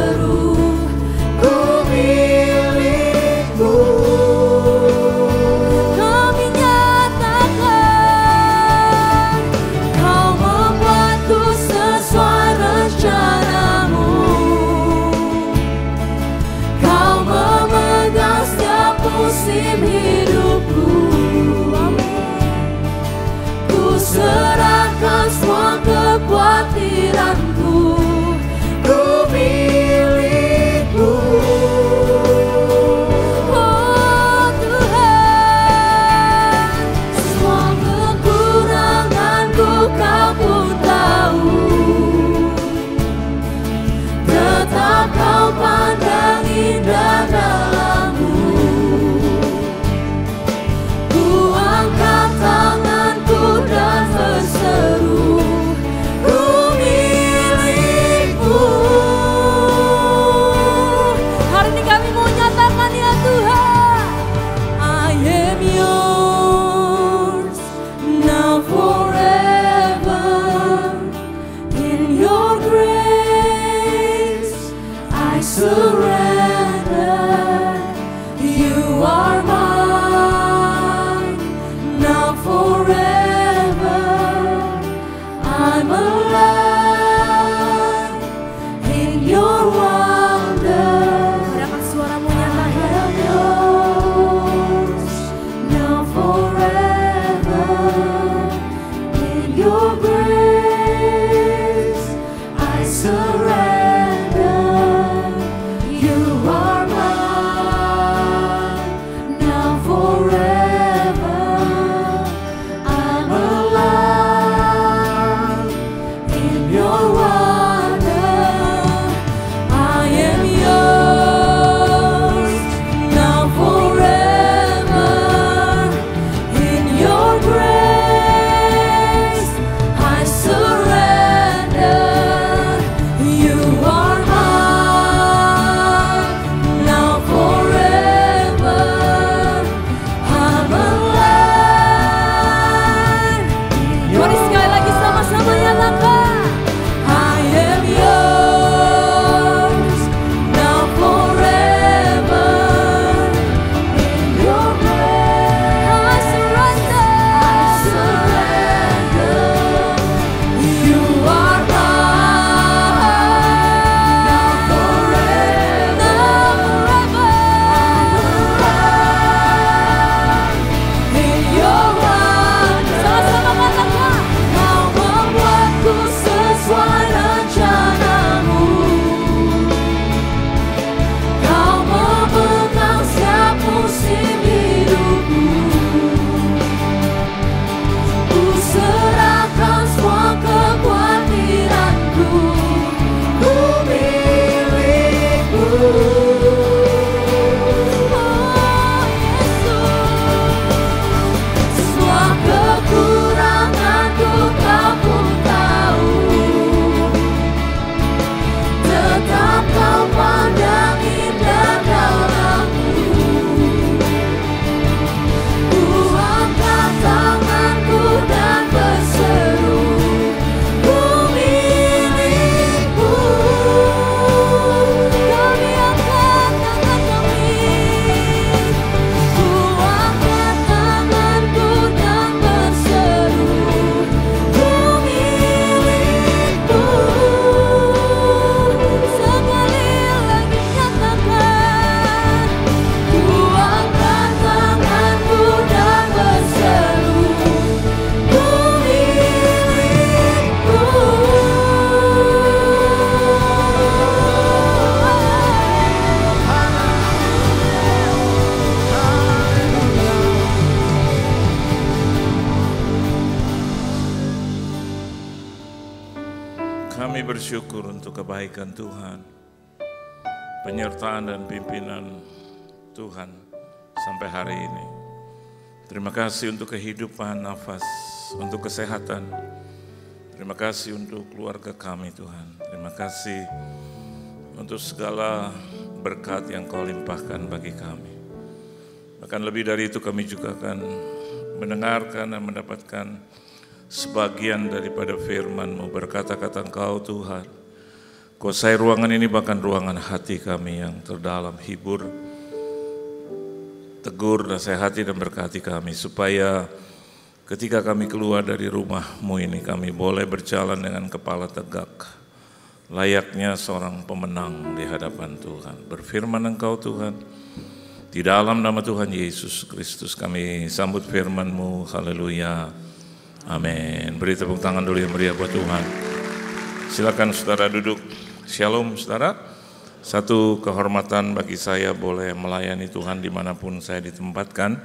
Kami bersyukur untuk kebaikan Tuhan, penyertaan dan pimpinan Tuhan sampai hari ini. Terima kasih untuk kehidupan, nafas, untuk kesehatan. Terima kasih untuk keluarga kami Tuhan. Terima kasih untuk segala berkat yang Kau limpahkan bagi kami. Bahkan lebih dari itu kami juga akan mendengarkan dan mendapatkan sebagian daripada firman-Mu, berkata-kata Engkau Tuhan. Kuasai ruangan ini, bahkan ruangan hati kami yang terdalam, hibur, tegur, nasihati dan berkati kami, supaya ketika kami keluar dari rumah-Mu ini, kami boleh berjalan dengan kepala tegak, layaknya seorang pemenang di hadapan Tuhan. Berfirman Engkau Tuhan, di dalam nama Tuhan Yesus Kristus kami sambut firman-Mu. Haleluya. Amin. Beri tepuk tangan dulu yang meriah buat Tuhan. Silakan saudara duduk. Shalom saudara. Satu kehormatan bagi saya boleh melayani Tuhan dimanapun saya ditempatkan.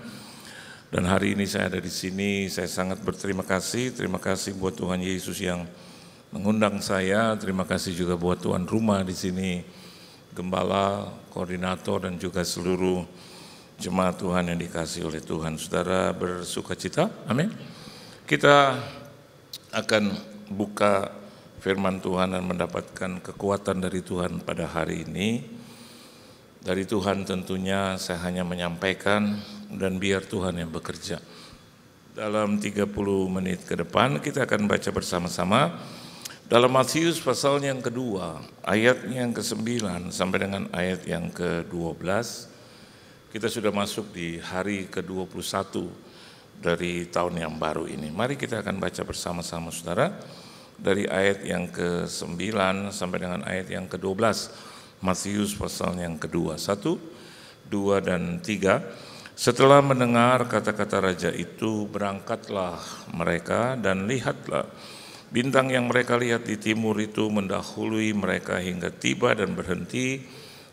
Dan hari ini saya ada di sini, saya sangat berterima kasih. Terima kasih buat Tuhan Yesus yang mengundang saya. Terima kasih juga buat tuan rumah di sini, gembala, koordinator dan juga seluruh jemaat Tuhan yang dikasihi oleh Tuhan. Saudara bersukacita. Amin. Kita akan buka firman Tuhan dan mendapatkan kekuatan dari Tuhan pada hari ini. Dari Tuhan tentunya saya hanya menyampaikan dan biar Tuhan yang bekerja. Dalam 30 menit ke depan kita akan baca bersama-sama dalam Matius pasal yang kedua, ayat yang ke-9 sampai dengan ayat yang ke-12. Kita sudah masuk di hari ke-21 dari tahun yang baru ini. Mari kita akan baca bersama-sama saudara dari ayat yang ke-9 sampai dengan ayat yang ke-12. Matius pasal yang kedua, 1, 2 dan 3. Setelah mendengar kata-kata raja itu, berangkatlah mereka dan lihatlah bintang yang mereka lihat di timur itu mendahului mereka hingga tiba dan berhenti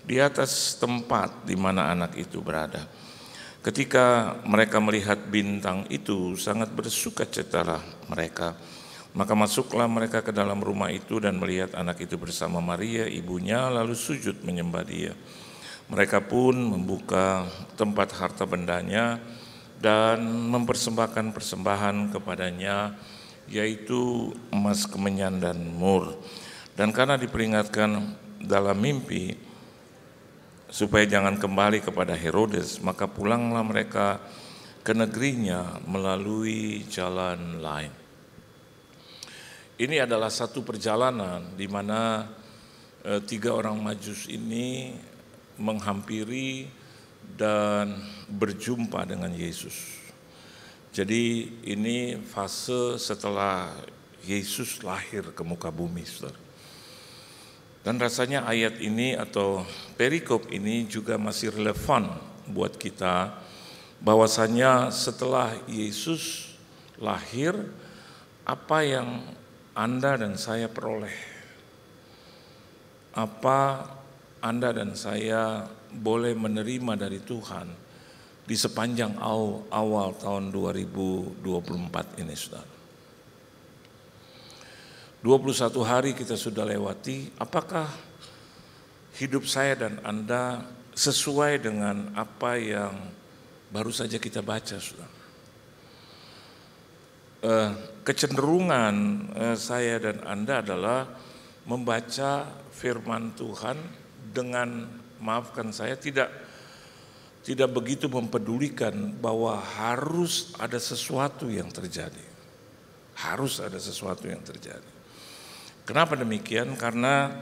di atas tempat di mana anak itu berada. Ketika mereka melihat bintang itu, sangat bersukacitalah mereka. Maka masuklah mereka ke dalam rumah itu dan melihat anak itu bersama Maria, ibunya, lalu sujud menyembah dia. Mereka pun membuka tempat harta bendanya dan mempersembahkan persembahan kepadanya, yaitu emas, kemenyan, dan mur. Dan karena diperingatkan dalam mimpi supaya jangan kembali kepada Herodes, maka pulanglah mereka ke negerinya melalui jalan lain. Ini adalah satu perjalanan di mana 3 orang Majus ini menghampiri dan berjumpa dengan Yesus. Jadi ini fase setelah Yesus lahir ke muka bumi, saudara. Dan rasanya ayat ini atau perikop ini juga masih relevan buat kita, bahwasanya setelah Yesus lahir, apa yang Anda dan saya peroleh, apa Anda dan saya boleh menerima dari Tuhan di sepanjang awal tahun 2024 ini, saudara. 21 hari kita sudah lewati, apakah hidup saya dan Anda sesuai dengan apa yang baru saja kita baca, saudara? Kecenderungan saya dan Anda adalah membaca firman Tuhan dengan, maafkan saya, tidak begitu mempedulikan bahwa harus ada sesuatu yang terjadi. Harus ada sesuatu yang terjadi. Kenapa demikian? Karena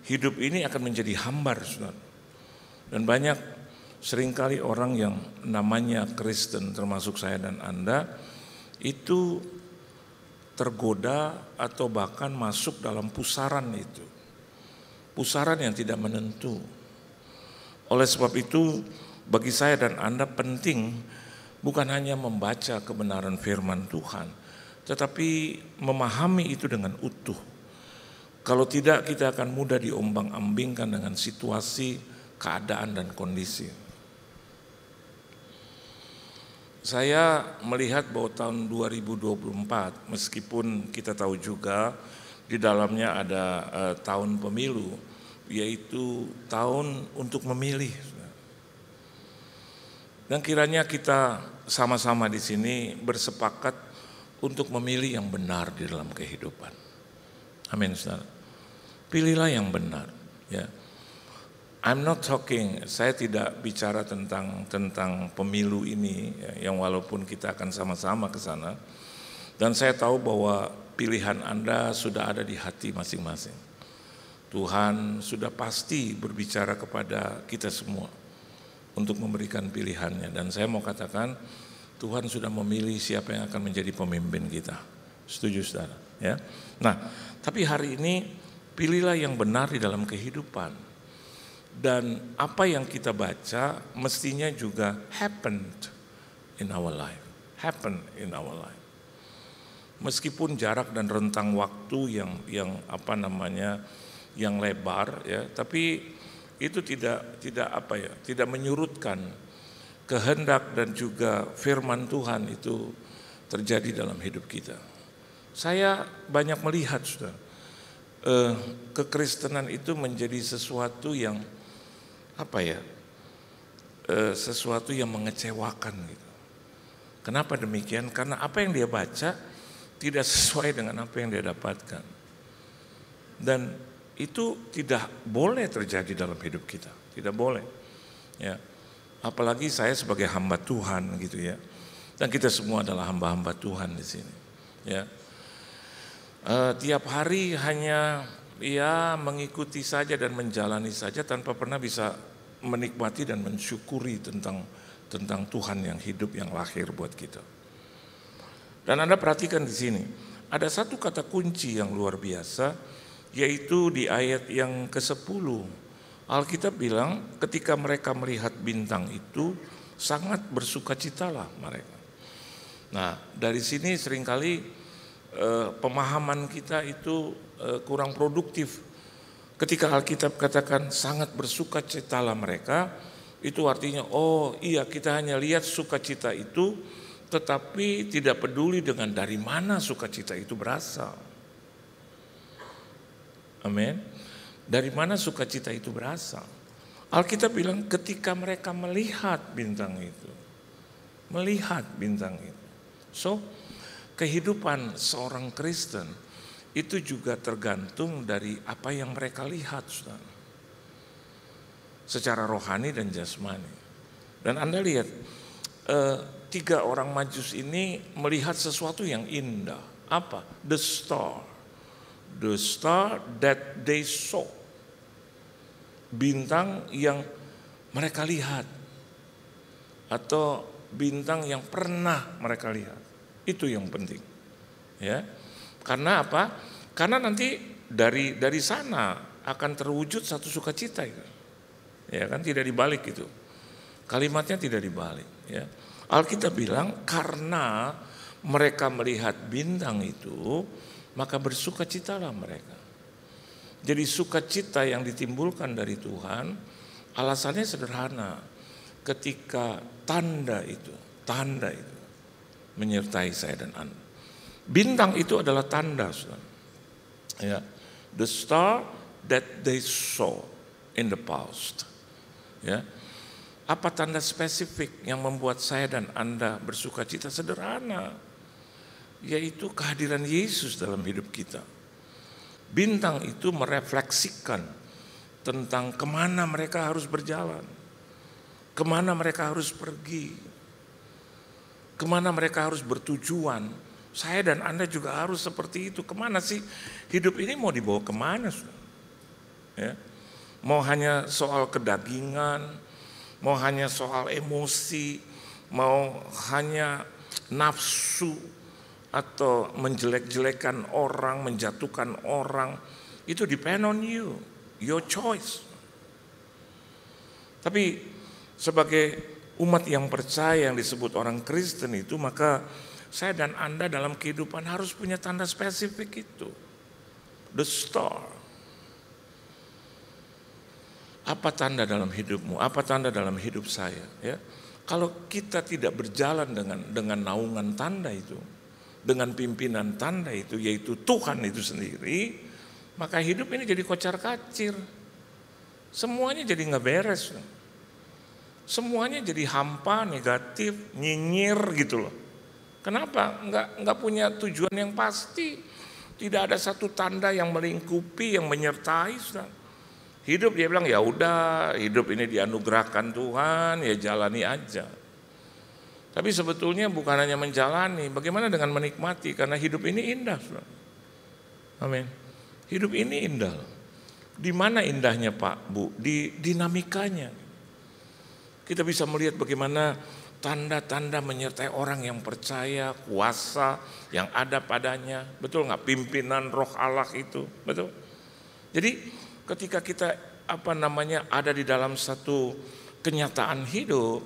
hidup ini akan menjadi hambar, saudara. Dan banyak seringkali orang yang namanya Kristen, termasuk saya dan Anda, itu tergoda atau bahkan masuk dalam pusaran itu. Pusaran yang tidak menentu. Oleh sebab itu, bagi saya dan Anda penting bukan hanya membaca kebenaran firman Tuhan, tetapi memahami itu dengan utuh. Kalau tidak, kita akan mudah diombang-ambingkan dengan situasi, keadaan, dan kondisi. Saya melihat bahwa tahun 2024, meskipun kita tahu juga Di dalamnya ada tahun pemilu, yaitu tahun untuk memilih. Dan kiranya kita sama-sama di sini bersepakat untuk memilih yang benar di dalam kehidupan. Amin, saudara. Pilihlah yang benar. Ya, I'm not talking. Saya tidak bicara tentang pemilu ini, ya, yang walaupun kita akan sama-sama ke sana. Dan saya tahu bahwa pilihan Anda sudah ada di hati masing-masing. Tuhan sudah pasti berbicara kepada kita semua untuk memberikan pilihannya. Dan saya mau katakan, Tuhan sudah memilih siapa yang akan menjadi pemimpin kita. Setuju, saudara? Ya. Nah, tapi hari ini pilihlah yang benar di dalam kehidupan. Dan apa yang kita baca mestinya juga happened in our life. Happen in our life. Meskipun jarak dan rentang waktu yang lebar, ya, tapi itu tidak menyurutkan kehendak dan juga firman Tuhan itu terjadi dalam hidup kita. Saya banyak melihat, sudah, kekristenan itu menjadi sesuatu yang sesuatu yang mengecewakan gitu. Kenapa demikian? Karena apa yang dia baca tidak sesuai dengan apa yang dia dapatkan. Dan itu tidak boleh terjadi dalam hidup kita, tidak boleh. Ya. Apalagi saya sebagai hamba Tuhan gitu ya. Dan kita semua adalah hamba-hamba Tuhan di sini. Ya. Tiap hari hanya mengikuti saja dan menjalani saja tanpa pernah bisa menikmati dan mensyukuri tentang Tuhan yang hidup, yang lahir buat kita. Dan Anda perhatikan di sini, ada satu kata kunci yang luar biasa, yaitu di ayat yang ke-10. Alkitab bilang ketika mereka melihat bintang itu sangat bersukacitalah mereka. Nah, dari sini seringkali pemahaman kita itu kurang produktif. Ketika Alkitab katakan sangat bersukacitalah mereka, itu artinya kita hanya lihat sukacita itu, tetapi tidak peduli dengan dari mana sukacita itu berasal. Amin. Dari mana sukacita itu berasal? Alkitab bilang ketika mereka melihat bintang itu. Melihat bintang itu. So, kehidupan seorang Kristen itu juga tergantung dari apa yang mereka lihat, saudara. Secara rohani dan jasmani. Dan Anda lihat, 3 orang Majus ini melihat sesuatu yang indah. Apa? The star. The star that they saw. Bintang yang mereka lihat. Atau bintang yang pernah mereka lihat. Itu yang penting. Ya. Karena apa? Karena nanti dari sana akan terwujud satu sukacita itu. Ya kan, tidak dibalik itu. Kalimatnya tidak dibalik, ya. Alkitab bilang karena mereka melihat bintang itu, maka bersukacitalah mereka. Jadi sukacita yang ditimbulkan dari Tuhan, alasannya sederhana. Ketika tanda itu menyertai saya dan Anda. Bintang itu adalah tanda, saudara. Ya. The star that they saw in the past. Ya. Apa tanda spesifik yang membuat saya dan Anda bersukacita? Sederhana, yaitu kehadiran Yesus dalam hidup kita. Bintang itu merefleksikan tentang kemana mereka harus berjalan, kemana mereka harus pergi, kemana mereka harus bertujuan. Saya dan Anda juga harus seperti itu. Kemana sih hidup ini mau dibawa kemana? Ya. Mau hanya soal kedagingan, mau hanya soal emosi, mau hanya nafsu, atau menjelek-jelekan orang, menjatuhkan orang, itu depend on you, your choice. Tapi sebagai umat yang percaya yang disebut orang Kristen itu, maka saya dan Anda dalam kehidupan harus punya tanda spesifik itu. The star. Apa tanda dalam hidupmu? Apa tanda dalam hidup saya? Ya, kalau kita tidak berjalan dengan naungan tanda itu, dengan pimpinan tanda itu, yaitu Tuhan itu sendiri, maka hidup ini jadi kocar-kacir. Semuanya jadi nggak beres. Semuanya jadi hampa, negatif, nyinyir gitu loh. Kenapa? Nggak punya tujuan yang pasti. Tidak ada satu tanda yang melingkupi, yang menyertai. Saudara. Hidup dia bilang ya udah, hidup ini dianugerahkan Tuhan, ya jalani aja. Tapi sebetulnya bukan hanya menjalani, bagaimana dengan menikmati, karena hidup ini indah. Saudara. Amin. Hidup ini indah. Di mana indahnya Pak, Bu? Di dinamikanya. Kita bisa melihat bagaimana tanda-tanda menyertai orang yang percaya, kuasa yang ada padanya. Betul nggak? Pimpinan roh Allah itu, betul? Jadi ketika kita ada di dalam satu kenyataan hidup,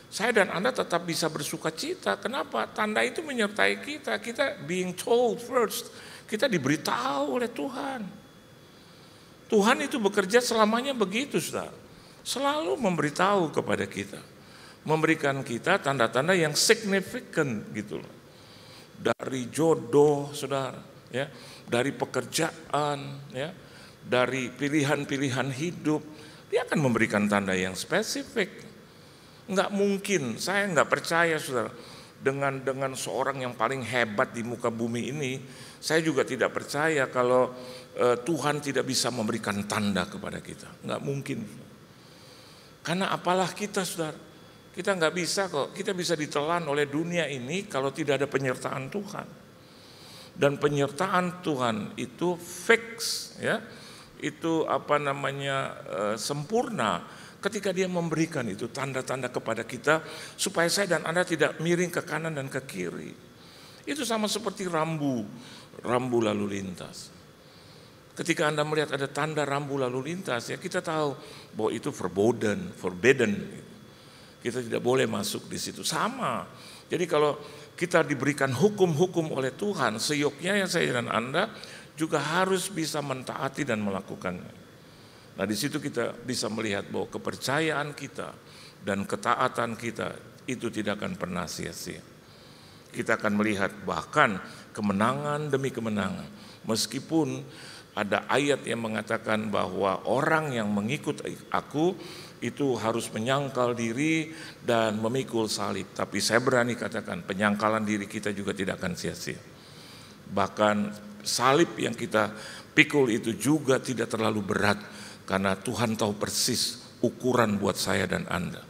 saya dan Anda tetap bisa bersuka cita. Kenapa? Tanda itu menyertai kita. Kita being told first. Kita diberitahu oleh Tuhan. Tuhan itu bekerja selamanya begitu, saudara. Selalu memberitahu kepada kita. Memberikan kita tanda-tanda yang signifikan gitu loh. Dari jodoh, saudara. Ya, dari pekerjaan, ya, dari pilihan-pilihan hidup. Dia akan memberikan tanda yang spesifik. Enggak mungkin, saya enggak percaya saudara. Dengan seorang yang paling hebat di muka bumi ini, saya juga tidak percaya kalau Tuhan tidak bisa memberikan tanda kepada kita. Enggak mungkin. Karena apalah kita saudara, kita enggak bisa kok, kita bisa ditelan oleh dunia ini kalau tidak ada penyertaan Tuhan. Dan penyertaan Tuhan itu fix, ya, itu sempurna ketika dia memberikan itu tanda-tanda kepada kita supaya saya dan Anda tidak miring ke kanan dan ke kiri. Itu sama seperti rambu lalu lintas. Ketika Anda melihat ada tanda rambu lalu lintas, ya kita tahu bahwa itu forbidden. Kita tidak boleh masuk di situ. Sama. Jadi kalau kita diberikan hukum-hukum oleh Tuhan, seyoknya ya saya dan Anda juga harus bisa mentaati dan melakukannya. Nah di situ kita bisa melihat bahwa kepercayaan kita dan ketaatan kita itu tidak akan pernah sia-sia. Kita akan melihat bahkan kemenangan demi kemenangan. Meskipun ada ayat yang mengatakan bahwa orang yang mengikut aku itu harus menyangkal diri dan memikul salib. Tapi saya berani katakan penyangkalan diri kita juga tidak akan sia-sia. Bahkan salib yang kita pikul itu juga tidak terlalu berat. Karena Tuhan tahu persis ukuran buat saya dan Anda.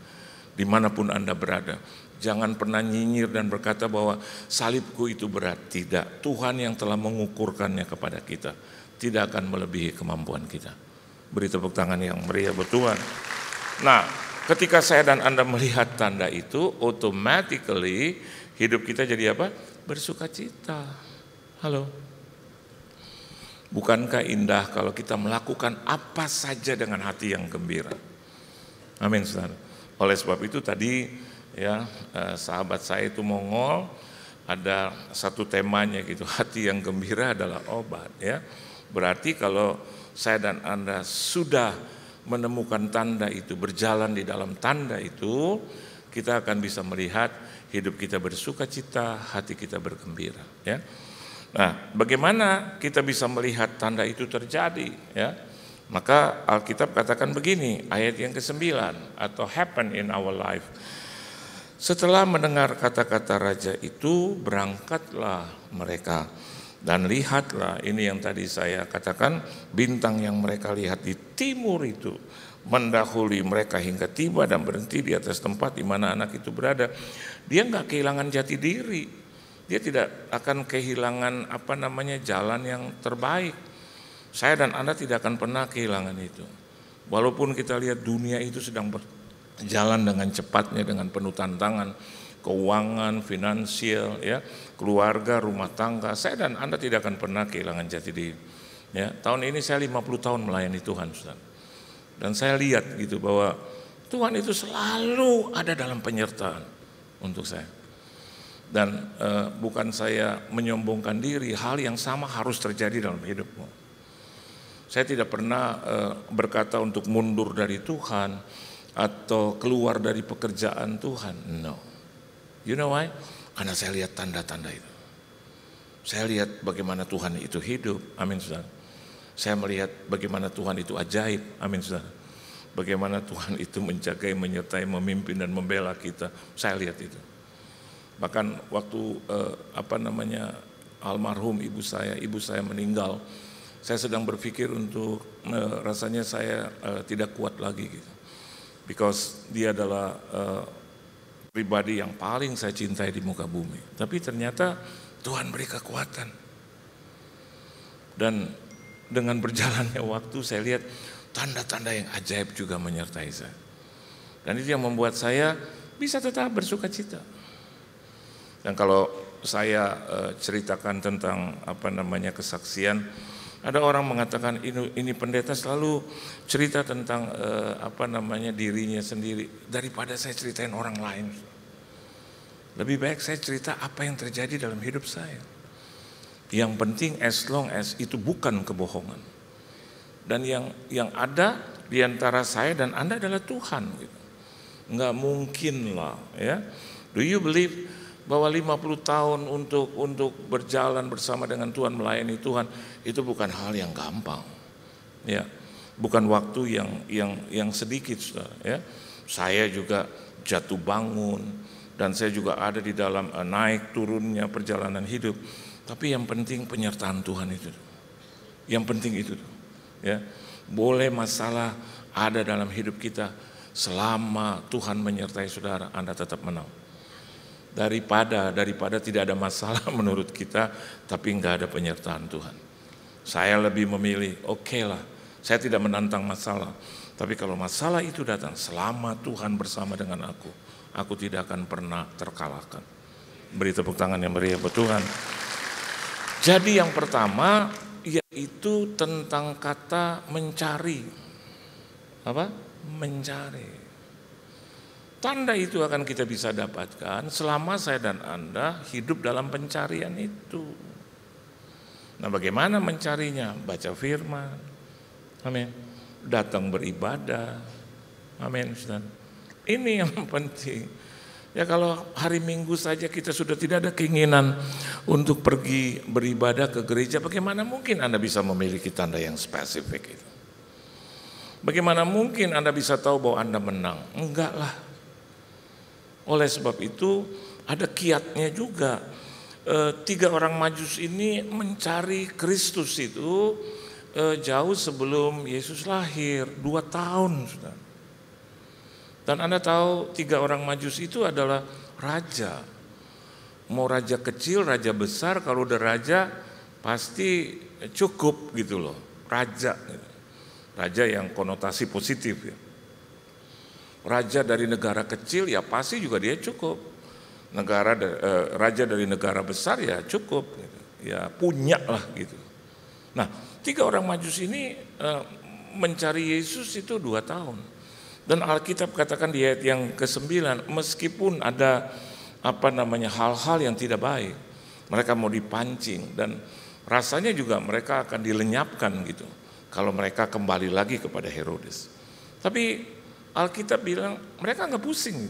Dimanapun Anda berada. Jangan pernah nyinyir dan berkata bahwa salibku itu berat. Tidak, Tuhan yang telah mengukurkannya kepada kita. Tidak akan melebihi kemampuan kita. Beri tepuk tangan yang meriah buat Tuhan. Nah, ketika saya dan Anda melihat tanda itu, automatically hidup kita jadi apa? Bersuka cita. Halo. Bukankah indah kalau kita melakukan apa saja dengan hati yang gembira? Amin, saudara. Oleh sebab itu tadi ya sahabat saya itu Mongol ada satu temanya gitu, hati yang gembira adalah obat ya. Berarti kalau saya dan Anda sudah menemukan tanda itu, berjalan di dalam tanda itu, kita akan bisa melihat hidup kita bersuka cita, hati kita bergembira ya. Nah, bagaimana kita bisa melihat tanda itu terjadi ya? Maka Alkitab katakan begini, ayat yang ke-9 atau happen in our life. Setelah mendengar kata-kata raja itu, berangkatlah mereka dan lihatlah, ini yang tadi saya katakan, bintang yang mereka lihat di timur itu mendahului mereka hingga tiba dan berhenti di atas tempat di mana anak itu berada. Dia enggak kehilangan jati diri. Dia tidak akan kehilangan jalan yang terbaik. Saya dan Anda tidak akan pernah kehilangan itu. Walaupun kita lihat dunia itu sedang berjalan dengan cepatnya, dengan penuh tantangan, keuangan, finansial, ya, keluarga, rumah tangga. Saya dan Anda tidak akan pernah kehilangan jati diri. Ya, tahun ini saya 50 tahun melayani Tuhan, saudara. Dan saya lihat gitu bahwa Tuhan itu selalu ada dalam penyertaan untuk saya. Dan bukan saya menyombongkan diri, hal yang sama harus terjadi dalam hidupmu. Saya tidak pernah berkata untuk mundur dari Tuhan atau keluar dari pekerjaan Tuhan. No. You know why? Karena saya lihat tanda-tanda itu. Saya lihat bagaimana Tuhan itu hidup, amin saudara. Saya melihat bagaimana Tuhan itu ajaib, amin saudara. Bagaimana Tuhan itu menjaga, menyertai, memimpin dan membela kita. Saya lihat itu. Bahkan waktu almarhum ibu saya meninggal, saya sedang berpikir untuk rasanya saya tidak kuat lagi gitu. Because dia adalah pribadi yang paling saya cintai di muka bumi. Tapi ternyata Tuhan beri kekuatan. Dan dengan berjalannya waktu saya lihat tanda-tanda yang ajaib juga menyertai saya. Dan itu yang membuat saya bisa tetap bersuka cita. Dan kalau saya ceritakan tentang kesaksian, ada orang mengatakan ini pendeta selalu cerita tentang dirinya sendiri daripada saya ceritain orang lain. Lebih baik saya cerita apa yang terjadi dalam hidup saya. Yang penting as long as itu bukan kebohongan. Dan yang ada di antara saya dan Anda adalah Tuhan. Gitu. Nggak mungkin lah, ya. Do you believe bahwa 50 tahun untuk berjalan bersama dengan Tuhan, melayani Tuhan, itu bukan hal yang gampang, ya. Bukan waktu yang sedikit, saudara, ya. Saya juga jatuh bangun dan saya juga ada di dalam naik turunnya perjalanan hidup. Tapi yang penting penyertaan Tuhan itu. Yang penting itu, ya. Boleh masalah ada dalam hidup kita, selama Tuhan menyertai saudara, Anda tetap menang. Daripada tidak ada masalah menurut kita, tapi nggak ada penyertaan Tuhan. Saya lebih memilih, oke lah, saya tidak menantang masalah. Tapi kalau masalah itu datang, selama Tuhan bersama dengan aku tidak akan pernah terkalahkan. Beri tepuk tangan yang meriah buat Tuhan. Jadi yang pertama yaitu tentang kata mencari. Apa? Mencari. Tanda itu akan kita bisa dapatkan selama saya dan Anda hidup dalam pencarian itu. Nah, bagaimana mencarinya? Baca firman. Amin. Datang beribadah. Amin. Ini yang penting. Ya, kalau hari Minggu saja kita sudah tidak ada keinginan untuk pergi beribadah ke gereja, bagaimana mungkin Anda bisa memiliki tanda yang spesifik itu? Bagaimana mungkin Anda bisa tahu bahwa Anda menang? Enggak lah. Oleh sebab itu ada kiatnya juga. 3 orang Majus ini mencari Kristus itu jauh sebelum Yesus lahir, 2 tahun sudah. Dan Anda tahu 3 orang Majus itu adalah raja. Mau raja kecil, raja besar, kalau udah raja pasti cukup gitu loh. Raja, raja yang konotasi positif ya. Raja dari negara kecil ya pasti juga dia cukup. Raja dari negara besar ya cukup, gitu. Ya punya lah gitu. Nah, 3 orang Majus ini mencari Yesus itu 2 tahun. Dan Alkitab katakan di ayat yang ke-9, meskipun ada hal-hal yang tidak baik, mereka mau dipancing dan rasanya juga mereka akan dilenyapkan gitu kalau mereka kembali lagi kepada Herodes. Tapi Alkitab bilang mereka nggak pusing.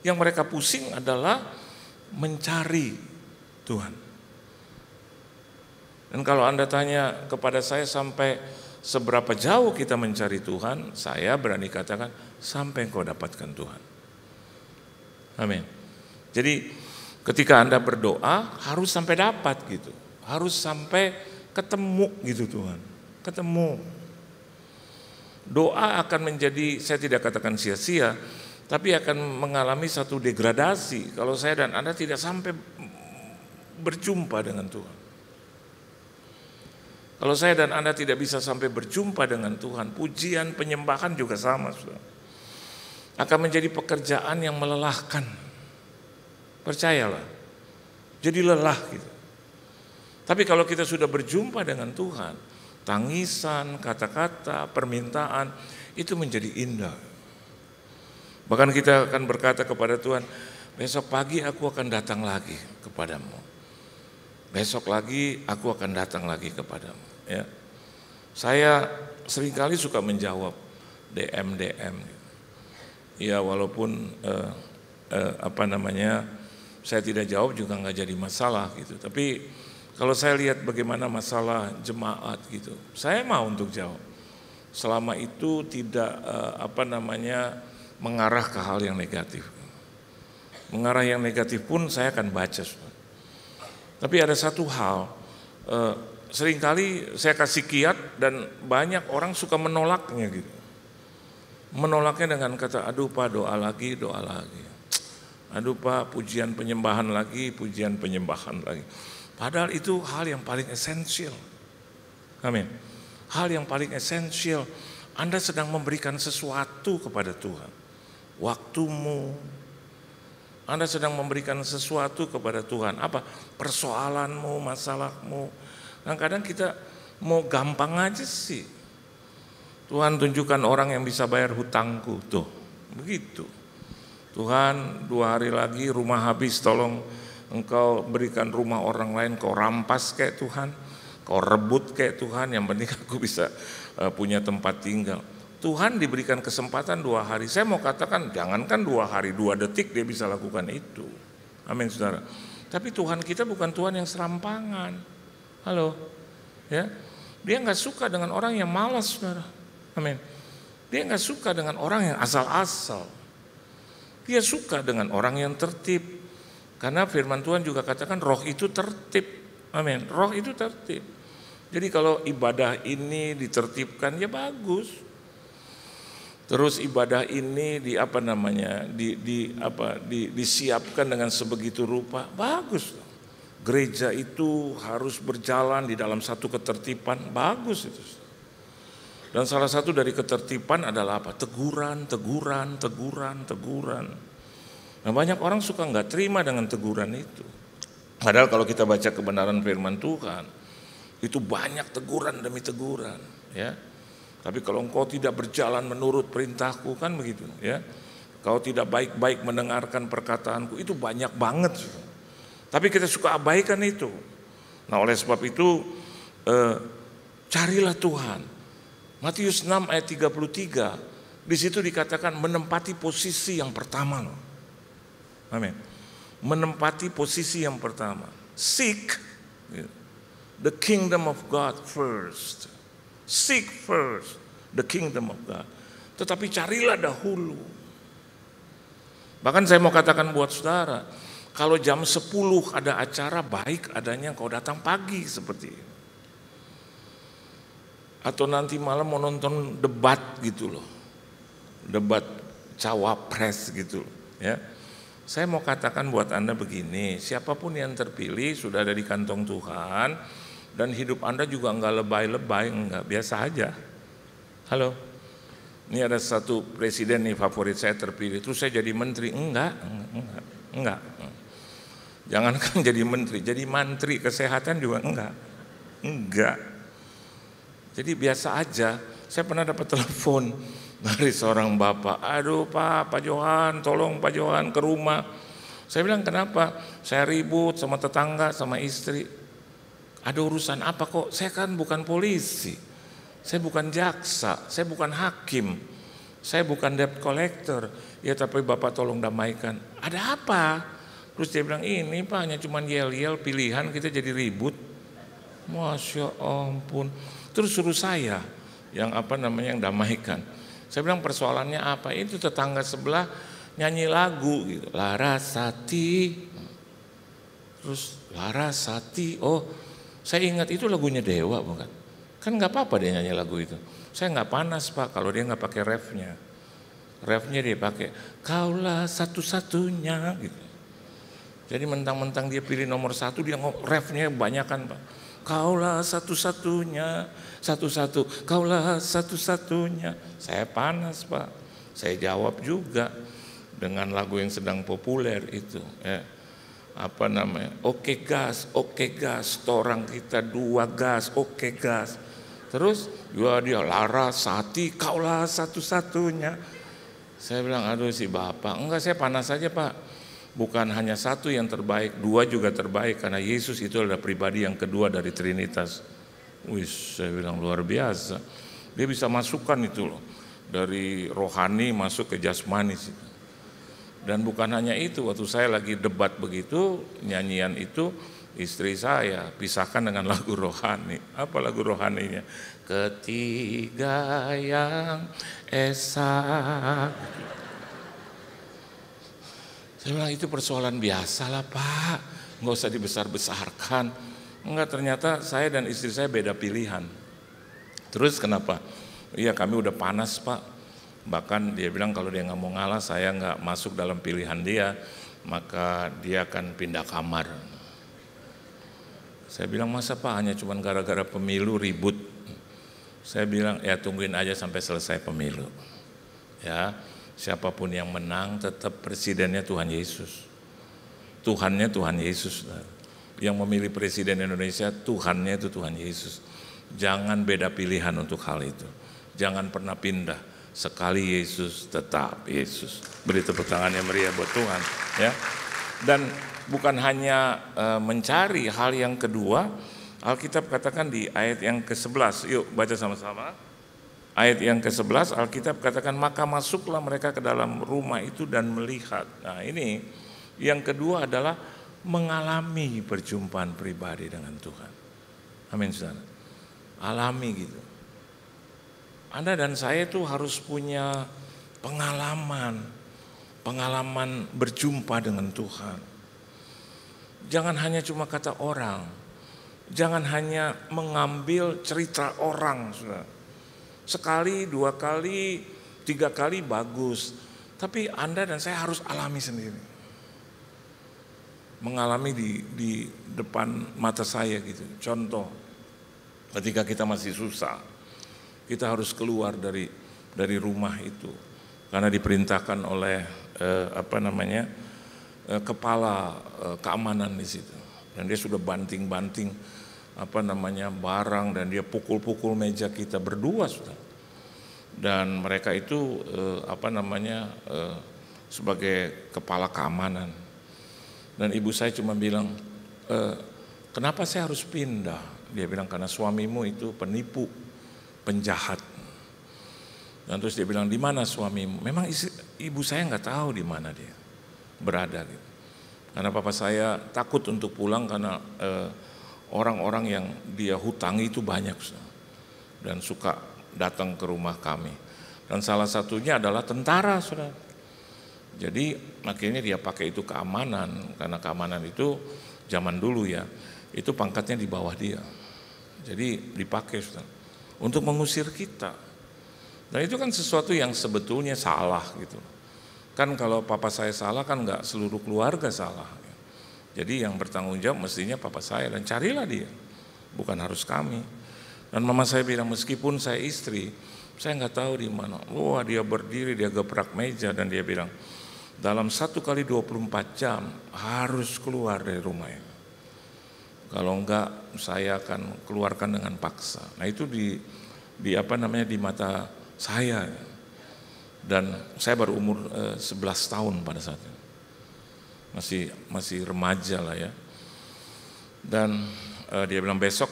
Yang mereka pusing adalah mencari Tuhan. Dan kalau Anda tanya kepada saya sampai seberapa jauh kita mencari Tuhan, saya berani katakan sampai engkau dapatkan Tuhan. Amin. Jadi ketika Anda berdoa harus sampai dapat gitu. Harus sampai ketemu gitu Tuhan. Ketemu. Doa akan menjadi, saya tidak katakan sia-sia, tapi akan mengalami satu degradasi kalau saya dan Anda tidak sampai berjumpa dengan Tuhan. Kalau saya dan Anda tidak bisa sampai berjumpa dengan Tuhan, pujian, penyembahan juga sama. Akan menjadi pekerjaan yang melelahkan. Percayalah, jadi lelah gitu. Tapi kalau kita sudah berjumpa dengan Tuhan, tangisan, kata-kata, permintaan, itu menjadi indah. Bahkan kita akan berkata kepada Tuhan, besok pagi aku akan datang lagi kepadamu. Besok lagi aku akan datang lagi kepadamu. Ya, saya seringkali suka menjawab DM. Ya walaupun saya tidak jawab juga nggak jadi masalah gitu. Tapi kalau saya lihat bagaimana masalah jemaat gitu, saya mau untuk jawab. Selama itu tidak mengarah ke hal yang negatif. Mengarah yang negatif pun saya akan baca. Tapi ada satu hal, seringkali saya kasih kiat dan banyak orang suka menolaknya gitu. Menolaknya dengan kata, aduh Pak doa lagi. Aduh Pak pujian penyembahan lagi. Padahal itu hal yang paling esensial. Amin. Hal yang paling esensial. Anda sedang memberikan sesuatu kepada Tuhan. Waktumu. Anda sedang memberikan sesuatu kepada Tuhan. Apa? Persoalanmu, masalahmu. Kadang-kadang kita mau gampang aja sih. Tuhan tunjukkan orang yang bisa bayar hutangku. Tuh, begitu. Tuhan 2 hari lagi rumah habis, tolong Engkau berikan rumah orang lain, kau rampas kayak Tuhan, kau rebut kayak Tuhan, yang penting aku bisa punya tempat tinggal. Tuhan diberikan kesempatan 2 hari. Saya mau katakan jangankan 2 hari, 2 detik dia bisa lakukan itu. Amin saudara. Tapi Tuhan kita bukan Tuhan yang serampangan. Halo, ya, dia nggak suka dengan orang yang malas saudara. Amin. Dia nggak suka dengan orang yang asal-asal. Dia suka dengan orang yang tertib. Karena firman Tuhan juga katakan roh itu tertib. Amin. Roh itu tertib. Jadi kalau ibadah ini ditertibkan ya bagus. Terus ibadah ini disiapkan dengan sebegitu rupa, bagus. Gereja itu harus berjalan di dalam satu ketertiban, bagus itu. Dan salah satu dari ketertiban adalah apa? Teguran. Nah banyak orang suka nggak terima dengan teguran itu. Padahal kalau kita baca kebenaran firman Tuhan, itu banyak teguran demi teguran, ya. Tapi kalau engkau tidak berjalan menurut perintahku, kan begitu, ya. Kau tidak baik-baik mendengarkan perkataanku, itu banyak banget. Tapi kita suka abaikan itu. Nah oleh sebab itu carilah Tuhan. Matius 6 ayat 33, di situ dikatakan menempati posisi yang pertama loh. Amin. Menempati posisi yang pertama. Seek the kingdom of God first. Seek first the kingdom of God. Tetapi carilah dahulu. Bahkan saya mau katakan buat saudara, kalau jam 10 ada acara, baik adanya kau datang pagi seperti ini. Atau nanti malam mau nonton debat gitu loh. Debat cawapres gitu loh, ya. Saya mau katakan buat Anda begini, siapapun yang terpilih sudah ada di kantong Tuhan dan hidup Anda juga enggak lebay-lebay, enggak, biasa aja. Halo. Ini ada satu presiden nih favorit saya terpilih, terus saya jadi menteri, enggak. Jangankan jadi menteri, jadi mantri kesehatan juga enggak. Jadi biasa aja. Saya pernah dapat telepon dari seorang bapak, aduh Pak Johan, tolong Pak Johan ke rumah. Saya bilang kenapa? Saya ribut sama tetangga, sama istri. Ada urusan apa kok? Saya kan bukan polisi, saya bukan jaksa, saya bukan hakim, saya bukan debt collector. Ya tapi Bapak tolong damaikan. Ada apa? Terus dia bilang, ini Pak hanya cuma yel-yel pilihan kita jadi ribut. Masya ampun. Terus suruh saya yang yang damaikan. Saya bilang persoalannya apa? Itu tetangga sebelah nyanyi lagu gitu. Larasati. Terus Larasati. Oh, saya ingat itu lagunya Dewa bukan? Kan nggak apa-apa dia nyanyi lagu itu. Saya nggak panas Pak kalau dia nggak pakai refnya. Refnya dia pakai kaulah satu-satunya gitu. Jadi mentang-mentang dia pilih nomor 1, dia refnya banyakan Pak. Kaulah satu-satunya, satu-satu, kaulah satu-satunya. Saya panas Pak, saya jawab juga dengan lagu yang sedang populer itu. Ya. Oke gas, orang kita 2 gas, oke gas. Terus dia Larasati, kaulah satu-satunya. Saya bilang aduh si Bapak, enggak saya panas saja Pak. Bukan hanya 1 yang terbaik, 2 juga terbaik karena Yesus itu adalah pribadi yang kedua dari Trinitas. Saya bilang luar biasa. Dia bisa masukkan itu loh, dari rohani masuk ke jasmani. Dan bukan hanya itu, waktu saya lagi debat begitu, nyanyian itu istri saya pisahkan dengan lagu rohani. Apa lagu rohaninya? Ketiga yang esa. Saya bilang itu persoalan biasa lah Pak, nggak usah dibesar-besarkan. Enggak, ternyata saya dan istri saya beda pilihan. Terus kenapa? Iya kami udah panas Pak. Bahkan dia bilang kalau dia nggak mau ngalah, saya nggak masuk dalam pilihan dia, maka dia akan pindah kamar. Saya bilang masa Pak hanya cuma gara-gara pemilu ribut. Saya bilang ya tungguin aja sampai selesai pemilu. Ya, siapapun yang menang tetap presidennya Tuhan Yesus. Tuhannya Tuhan Yesus. Yang memilih presiden Indonesia Tuhannya itu Tuhan Yesus. Jangan beda pilihan untuk hal itu. Jangan pernah pindah. Sekali Yesus tetap Yesus. Beri tepuk tangan yang meriah buat Tuhan, ya. Dan bukan hanya mencari, hal yang kedua, Alkitab katakan di ayat yang ke-11. Yuk baca sama-sama. Ayat yang ke-11 Alkitab katakan maka masuklah mereka ke dalam rumah itu dan melihat. Nah, ini yang kedua adalah mengalami perjumpaan pribadi dengan Tuhan. Amin saudara. Alami gitu. Anda dan saya itu harus punya pengalaman berjumpa dengan Tuhan. Jangan hanya cuma kata orang, jangan hanya mengambil cerita orang. Sekali, 2 kali, 3 kali bagus, tapi Anda dan saya harus alami sendiri. Mengalami di depan mata saya gitu. Contoh, ketika kita masih susah, kita harus keluar dari rumah itu karena diperintahkan oleh kepala keamanan di situ, dan dia sudah banting-banting barang dan dia pukul-pukul meja kita berdua sudah. Dan mereka itu sebagai kepala keamanan, dan ibu saya cuma bilang kenapa saya harus pindah? Dia bilang karena suamimu itu penipu, penjahat. Dan terus dia bilang di mana suamimu? Memang ibu saya nggak tahu di mana dia berada gitu. Karena papa saya takut untuk pulang karena orang-orang yang dia hutangi itu banyak dan suka datang ke rumah kami. Dan salah satunya adalah tentara, saudara. Jadi akhirnya dia pakai itu keamanan, karena keamanan itu zaman dulu ya, itu pangkatnya di bawah dia. Jadi dipakai, saudara, untuk mengusir kita. Dan itu kan sesuatu yang sebetulnya salah gitu. Kan kalau papa saya salah kan nggak seluruh keluarga salah. Jadi yang bertanggung jawab mestinya papa saya, dan carilah dia, bukan harus kami. Dan mama saya bilang meskipun saya istri, saya nggak tahu di mana. Wah, dia berdiri, dia gebrak meja dan dia bilang dalam 1 kali 24 jam harus keluar dari rumah ini. Kalau enggak saya akan keluarkan dengan paksa. Nah itu di mata saya. Dan saya baru umur 11 tahun pada saat itu. Masih remaja lah ya. Dan dia bilang besok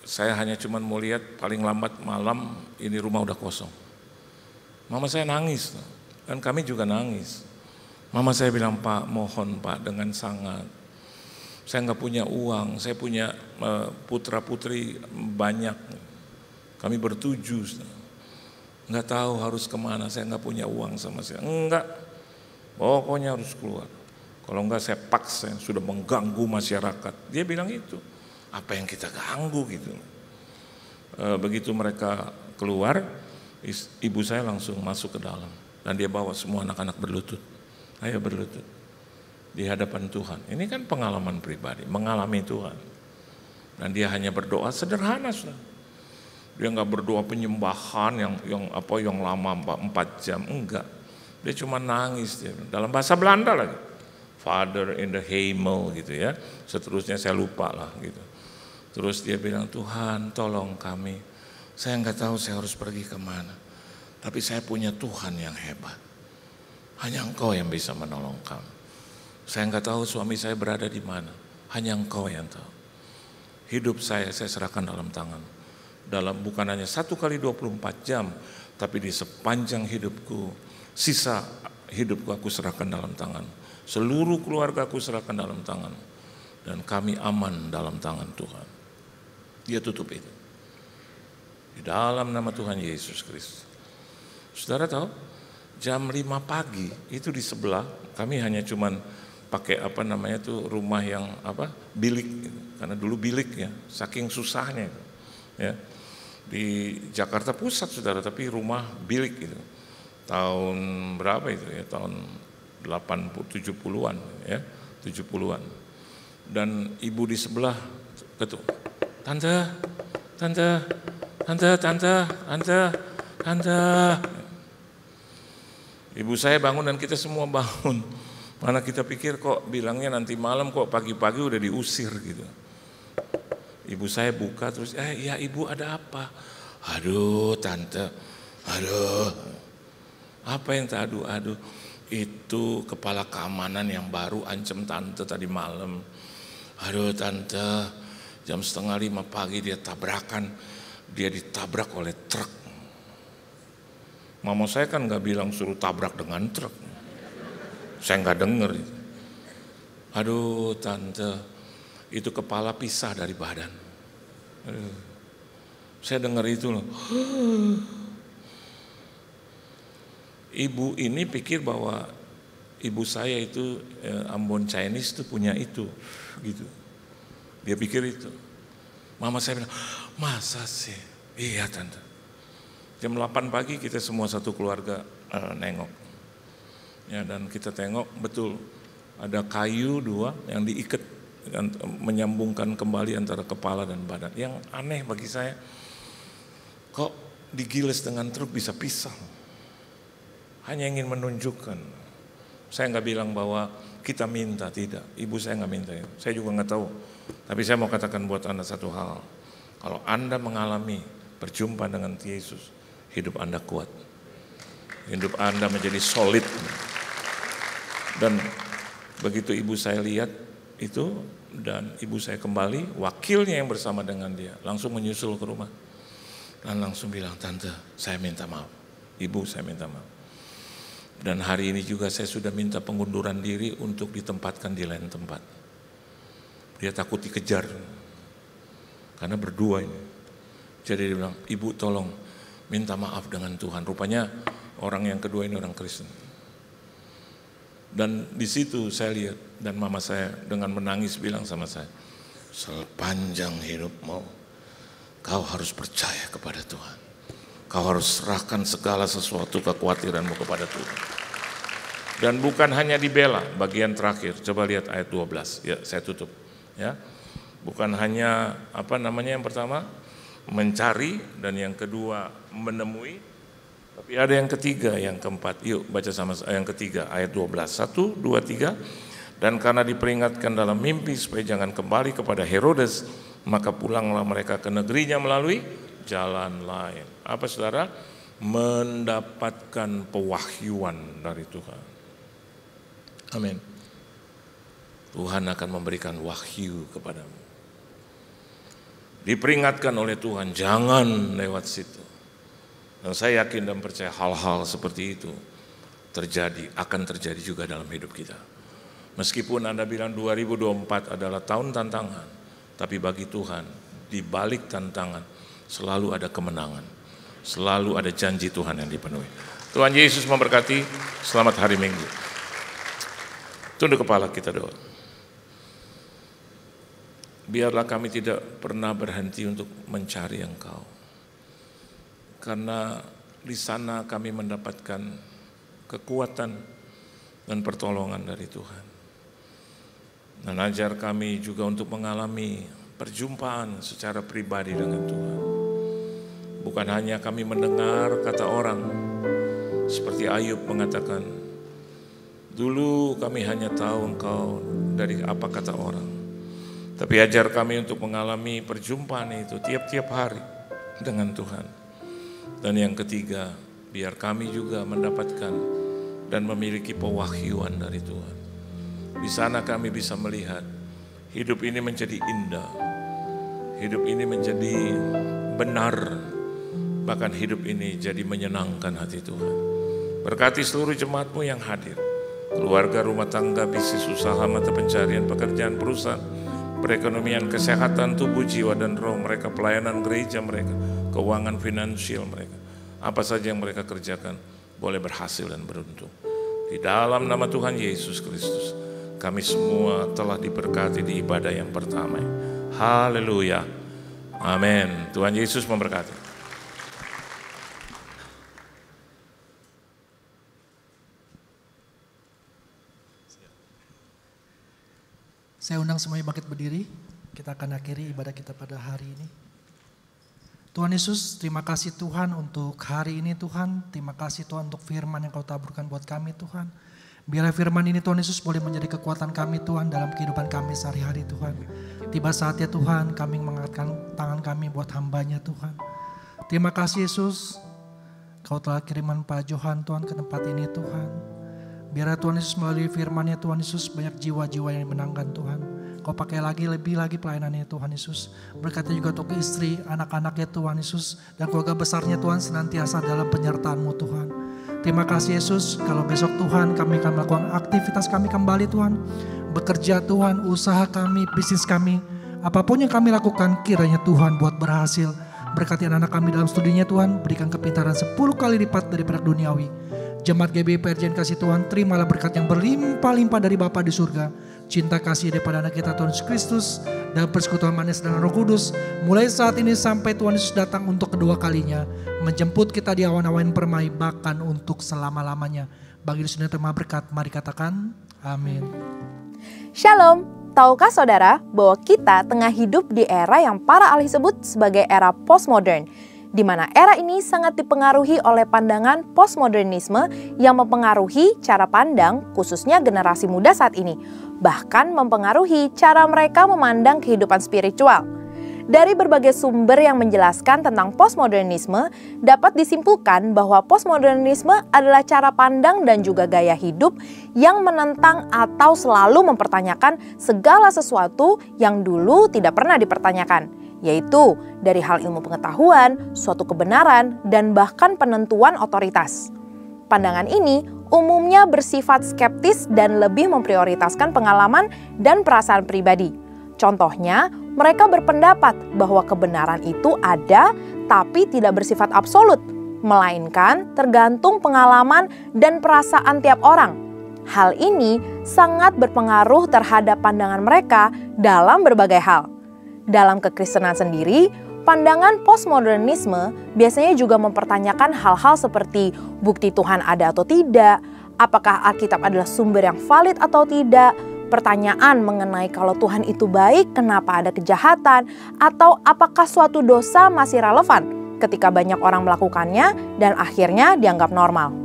saya hanya cuma mau lihat paling lambat malam ini rumah udah kosong. Mama saya nangis dan kami juga nangis. Mama saya bilang, Pak mohon Pak dengan sangat. Saya nggak punya uang, saya punya putra putri banyak. Kami bertujuh, nggak tahu harus kemana. Saya nggak punya uang sama saya. Enggak, pokoknya harus keluar. Kalau enggak saya paksa, sudah mengganggu masyarakat. Dia bilang itu, apa yang kita ganggu gitu. Begitu mereka keluar, ibu saya langsung masuk ke dalam dan dia bawa semua anak-anak berlutut. Ayo berlutut di hadapan Tuhan. Ini kan pengalaman pribadi, mengalami Tuhan. Dan dia hanya berdoa sederhana, sudah. Dia nggak berdoa penyembahan yang lama 4 jam, enggak. Dia cuma nangis dia. Dalam bahasa Belanda lagi. Father in the Hemel gitu ya. Seterusnya saya lupa lah gitu. Terus dia bilang, Tuhan tolong kami. Saya nggak tahu saya harus pergi kemana. Tapi saya punya Tuhan yang hebat. Hanya Engkau yang bisa menolong kami. Saya nggak tahu suami saya berada di mana. Hanya Engkau yang tahu. Hidup saya serahkan dalam tangan. Dalam bukan hanya 1 kali 24 jam, tapi di sepanjang hidupku, sisa hidupku aku serahkan dalam tangan. Seluruh keluarga aku serahkan dalam tangan. Dan kami aman dalam tangan Tuhan. Dia tutup itu. Di dalam nama Tuhan Yesus Kristus. Saudara tahu, jam 5 pagi itu di sebelah, kami hanya cuman pakai rumah yang bilik gitu. Karena dulu bilik ya, saking susahnya itu. Ya. Di Jakarta Pusat saudara, tapi rumah bilik gitu. Tahun berapa itu ya, tahun 70-an ya, 70-an. Dan ibu di sebelah ketuk, tante. Ibu saya bangun dan kita semua bangun. Mana kita pikir kok bilangnya nanti malam, kok pagi-pagi udah diusir gitu. Ibu saya buka terus, ya ibu ada apa? Aduh tante, aduh. Apa yang aduh? Itu kepala keamanan yang baru ancam tante tadi malam. Aduh tante, jam 4:30 pagi dia ditabrak oleh truk. Mama saya kan gak bilang suruh tabrak dengan truk. Saya gak denger. Aduh tante, itu kepala pisah dari badan. Saya dengar itu loh. Ibu ini pikir bahwa ibu saya itu Ambon Chinese itu punya itu gitu. Dia pikir itu. Mama saya bilang, masa sih? Iya tante. Jam 8 pagi kita semua satu keluarga nengok. Ya, dan kita tengok betul ada kayu 2 yang diikat menyambungkan kembali antara kepala dan badan. Yang aneh bagi saya, kok digiles dengan truk bisa pisah? Hanya ingin menunjukkan. Saya nggak bilang bahwa kita minta, tidak. Ibu saya nggak minta ya. Saya juga nggak tahu. Tapi saya mau katakan buat Anda satu hal. Kalau Anda mengalami berjumpa dengan Yesus, hidup Anda kuat. Hidup Anda menjadi solid. Dan begitu ibu saya lihat itu, dan ibu saya kembali, wakilnya yang bersama dengan dia langsung menyusul ke rumah. Dan langsung bilang, tante saya minta maaf. Ibu saya minta maaf. Dan hari ini juga saya sudah minta pengunduran diri untuk ditempatkan di lain tempat. Dia takut dikejar. Karena berdua ini. Jadi dia bilang, ibu tolong minta maaf dengan Tuhan. Rupanya orang yang kedua ini orang Kristen. Dan di situ saya lihat, dan mama saya dengan menangis bilang sama saya, sepanjang hidupmu kau harus percaya kepada Tuhan. Kau harus serahkan segala sesuatu kekhawatiranmu kepada Tuhan. Dan bukan hanya dibela, bagian terakhir, coba lihat ayat 12, ya saya tutup. Ya, bukan hanya yang pertama mencari, dan yang kedua menemui, tapi ada yang ketiga, yang keempat. Yuk baca sama yang ketiga, ayat 12, 1, 2, 3. Dan karena diperingatkan dalam mimpi supaya jangan kembali kepada Herodes, maka pulanglah mereka ke negerinya melalui jalan lain. Apa saudara? Mendapatkan pewahyuan dari Tuhan. Amin. Tuhan akan memberikan wahyu kepadamu. Diperingatkan oleh Tuhan, jangan lewat situ. Dan saya yakin dan percaya hal-hal seperti itu akan terjadi juga dalam hidup kita. Meskipun Anda bilang 2024 adalah tahun tantangan, tapi bagi Tuhan di balik tantangan selalu ada kemenangan, selalu ada janji Tuhan yang dipenuhi. Tuhan Yesus memberkati. Selamat hari Minggu. Tunduk kepala, kita doa. Biarlah kami tidak pernah berhenti untuk mencari Engkau, karena di sana kami mendapatkan kekuatan dan pertolongan dari Tuhan. Dan ajar kami juga untuk mengalami perjumpaan secara pribadi dengan Tuhan. Bukan hanya kami mendengar kata orang, seperti Ayub mengatakan, dulu kami hanya tahu Engkau dari apa kata orang. Tapi ajar kami untuk mengalami perjumpaan itu tiap-tiap hari dengan Tuhan. Dan yang ketiga, biar kami juga mendapatkan dan memiliki pewahyuan dari Tuhan. Di sana kami bisa melihat hidup ini menjadi indah, hidup ini menjadi benar, bahkan hidup ini jadi menyenangkan hati Tuhan. Berkati seluruh jemaat-Mu yang hadir. Keluarga, rumah tangga, bisnis, usaha, mata pencarian, pekerjaan, perusahaan, perekonomian, kesehatan, tubuh, jiwa, dan roh mereka, pelayanan gereja mereka, keuangan finansial mereka. Apa saja yang mereka kerjakan boleh berhasil dan beruntung. Di dalam nama Tuhan Yesus Kristus, kami semua telah diberkati di ibadah yang pertama. Haleluya. Amin. Tuhan Yesus memberkati. Saya undang semuanya bangkit berdiri. Kita akan akhiri ibadah kita pada hari ini. Tuhan Yesus, terima kasih Tuhan untuk hari ini Tuhan. Terima kasih Tuhan untuk firman yang Kau taburkan buat kami Tuhan. Biarlah firman ini Tuhan Yesus boleh menjadi kekuatan kami Tuhan dalam kehidupan kami sehari-hari Tuhan. Tiba saatnya Tuhan kami mengangkatkan tangan kami buat hambanya Tuhan. Terima kasih Yesus, Kau telah kiriman Pak Johan Tuhan ke tempat ini Tuhan. Biarlah Tuhan Yesus melalui firman-Nya Tuhan Yesus banyak jiwa-jiwa yang dimenangkan Tuhan. Kau pakai lebih lagi pelayanannya Tuhan Yesus. Berkati juga untuk istri, anak-anaknya Tuhan Yesus. Dan keluarga besarnya Tuhan senantiasa dalam penyertaan-Mu Tuhan. Terima kasih Yesus, kalau besok Tuhan kami akan melakukan aktivitas kami kembali Tuhan. Bekerja Tuhan, usaha kami, bisnis kami. Apapun yang kami lakukan kiranya Tuhan buat berhasil. Berkati anak-anak kami dalam studinya Tuhan. Berikan kepintaran 10 kali lipat daripada duniawi. Jemaat GBI PRJ kasih Tuhan, terimalah berkat yang berlimpah-limpah dari Bapa di surga. Cinta kasih daripada anak kita Tuhan Yesus Kristus dan persekutuan manis dengan Roh Kudus. Mulai saat ini sampai Tuhan Yesus datang untuk kedua kalinya. Menjemput kita di awan-awan permai bahkan untuk selama-lamanya. Bagi sudah terima berkat, mari katakan amin. Shalom, tahukah saudara bahwa kita tengah hidup di era yang para ahli sebut sebagai era postmodern, di mana era ini sangat dipengaruhi oleh pandangan postmodernisme yang mempengaruhi cara pandang khususnya generasi muda saat ini, bahkan mempengaruhi cara mereka memandang kehidupan spiritual. Dari berbagai sumber yang menjelaskan tentang postmodernisme, dapat disimpulkan bahwa postmodernisme adalah cara pandang dan juga gaya hidup yang menentang atau selalu mempertanyakan segala sesuatu yang dulu tidak pernah dipertanyakan, yaitu dari hal ilmu pengetahuan, suatu kebenaran, dan bahkan penentuan otoritas. Pandangan ini umumnya bersifat skeptis dan lebih memprioritaskan pengalaman dan perasaan pribadi. Contohnya, mereka berpendapat bahwa kebenaran itu ada tapi tidak bersifat absolut, melainkan tergantung pengalaman dan perasaan tiap orang. Hal ini sangat berpengaruh terhadap pandangan mereka dalam berbagai hal. Dalam kekristenan sendiri, pandangan postmodernisme biasanya juga mempertanyakan hal-hal seperti bukti Tuhan ada atau tidak, apakah Alkitab adalah sumber yang valid atau tidak, pertanyaan mengenai kalau Tuhan itu baik, kenapa ada kejahatan, atau apakah suatu dosa masih relevan ketika banyak orang melakukannya dan akhirnya dianggap normal.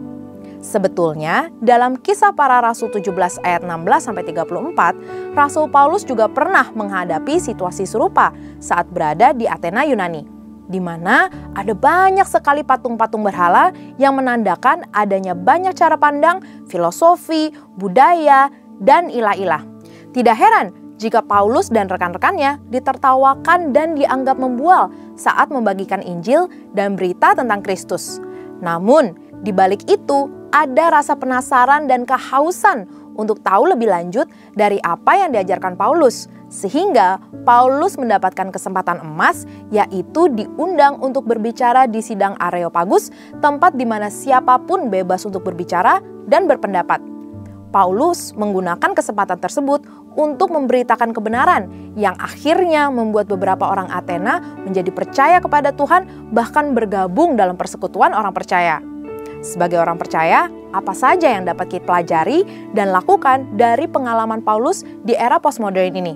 Sebetulnya, dalam Kisah Para Rasul 17 ayat 16-34, Rasul Paulus juga pernah menghadapi situasi serupa saat berada di Athena Yunani, di mana ada banyak sekali patung-patung berhala yang menandakan adanya banyak cara pandang, filosofi, budaya, dan ilah-ilah. Tidak heran jika Paulus dan rekan-rekannya ditertawakan dan dianggap membual saat membagikan Injil dan berita tentang Kristus. Namun, di balik itu ada rasa penasaran dan kehausan untuk tahu lebih lanjut dari apa yang diajarkan Paulus, sehingga Paulus mendapatkan kesempatan emas, yaitu diundang untuk berbicara di sidang Areopagus, tempat di mana siapapun bebas untuk berbicara dan berpendapat. Paulus menggunakan kesempatan tersebut untuk memberitakan kebenaran yang akhirnya membuat beberapa orang Athena menjadi percaya kepada Tuhan, bahkan bergabung dalam persekutuan orang percaya. Sebagai orang percaya, apa saja yang dapat kita pelajari dan lakukan dari pengalaman Paulus di era postmodern ini?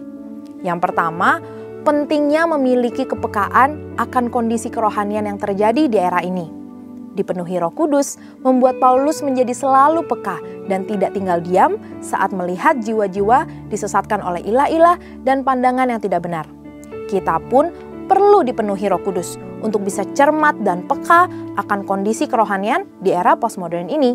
Yang pertama, pentingnya memiliki kepekaan akan kondisi kerohanian yang terjadi di era ini. Dipenuhi Roh Kudus membuat Paulus menjadi selalu peka dan tidak tinggal diam saat melihat jiwa-jiwa disesatkan oleh ilah-ilah dan pandangan yang tidak benar. Kita pun perlu dipenuhi Roh Kudus untuk bisa cermat dan peka akan kondisi kerohanian di era postmodern ini,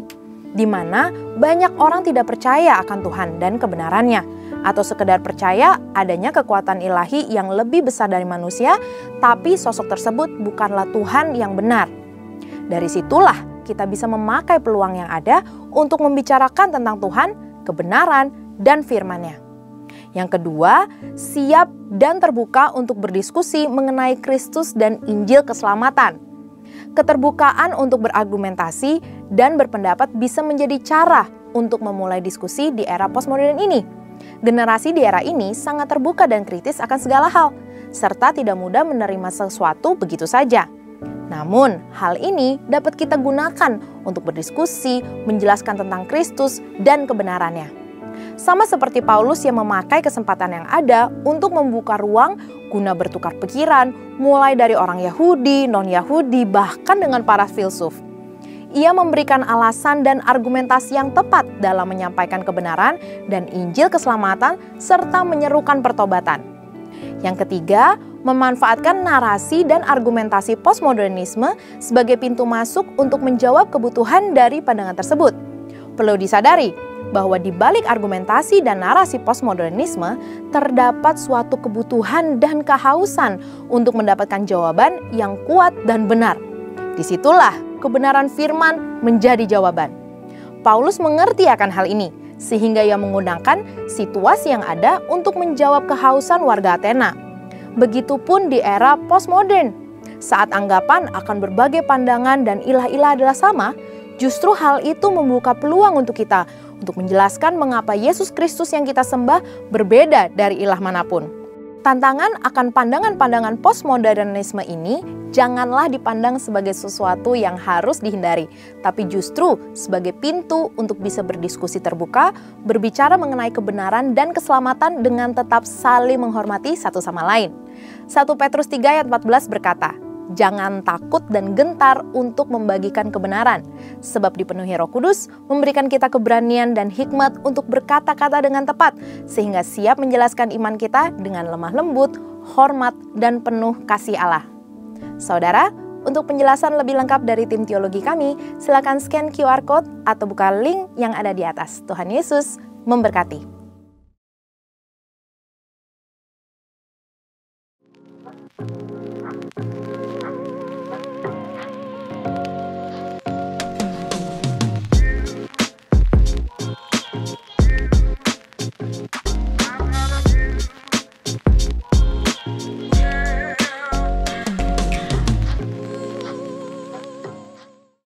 di mana banyak orang tidak percaya akan Tuhan dan kebenarannya, atau sekedar percaya adanya kekuatan ilahi yang lebih besar dari manusia, tapi sosok tersebut bukanlah Tuhan yang benar. Dari situlah kita bisa memakai peluang yang ada untuk membicarakan tentang Tuhan, kebenaran, dan firman-Nya. Yang kedua, siap dan terbuka untuk berdiskusi mengenai Kristus dan Injil keselamatan. Keterbukaan untuk berargumentasi dan berpendapat bisa menjadi cara untuk memulai diskusi di era postmodern ini. Generasi di era ini sangat terbuka dan kritis akan segala hal, serta tidak mudah menerima sesuatu begitu saja. Namun, hal ini dapat kita gunakan untuk berdiskusi, menjelaskan tentang Kristus dan kebenarannya. Sama seperti Paulus yang memakai kesempatan yang ada untuk membuka ruang guna bertukar pikiran, mulai dari orang Yahudi, non-Yahudi, bahkan dengan para filsuf. Ia memberikan alasan dan argumentasi yang tepat dalam menyampaikan kebenaran dan Injil keselamatan, serta menyerukan pertobatan. Yang ketiga, memanfaatkan narasi dan argumentasi postmodernisme sebagai pintu masuk untuk menjawab kebutuhan dari pandangan tersebut. Perlu disadari bahwa di balik argumentasi dan narasi postmodernisme terdapat suatu kebutuhan dan kehausan untuk mendapatkan jawaban yang kuat dan benar. Disitulah kebenaran firman menjadi jawaban. Paulus mengerti akan hal ini, sehingga ia menggunakan situasi yang ada untuk menjawab kehausan warga Athena. Begitupun di era postmodern, saat anggapan akan berbagai pandangan dan ilah-ilah adalah sama, justru hal itu membuka peluang untuk kita untuk menjelaskan mengapa Yesus Kristus yang kita sembah berbeda dari ilah manapun. Tantangan akan pandangan-pandangan postmodernisme ini janganlah dipandang sebagai sesuatu yang harus dihindari, tapi justru sebagai pintu untuk bisa berdiskusi terbuka, berbicara mengenai kebenaran dan keselamatan dengan tetap saling menghormati satu sama lain. 1 Petrus 3 ayat 14 berkata, "Jangan takut dan gentar untuk membagikan kebenaran, sebab dipenuhi Roh Kudus memberikan kita keberanian dan hikmat untuk berkata-kata dengan tepat, sehingga siap menjelaskan iman kita dengan lemah lembut, hormat, dan penuh kasih Allah." Saudara, untuk penjelasan lebih lengkap dari tim teologi kami, silakan scan QR Code atau buka link yang ada di atas. Tuhan Yesus memberkati.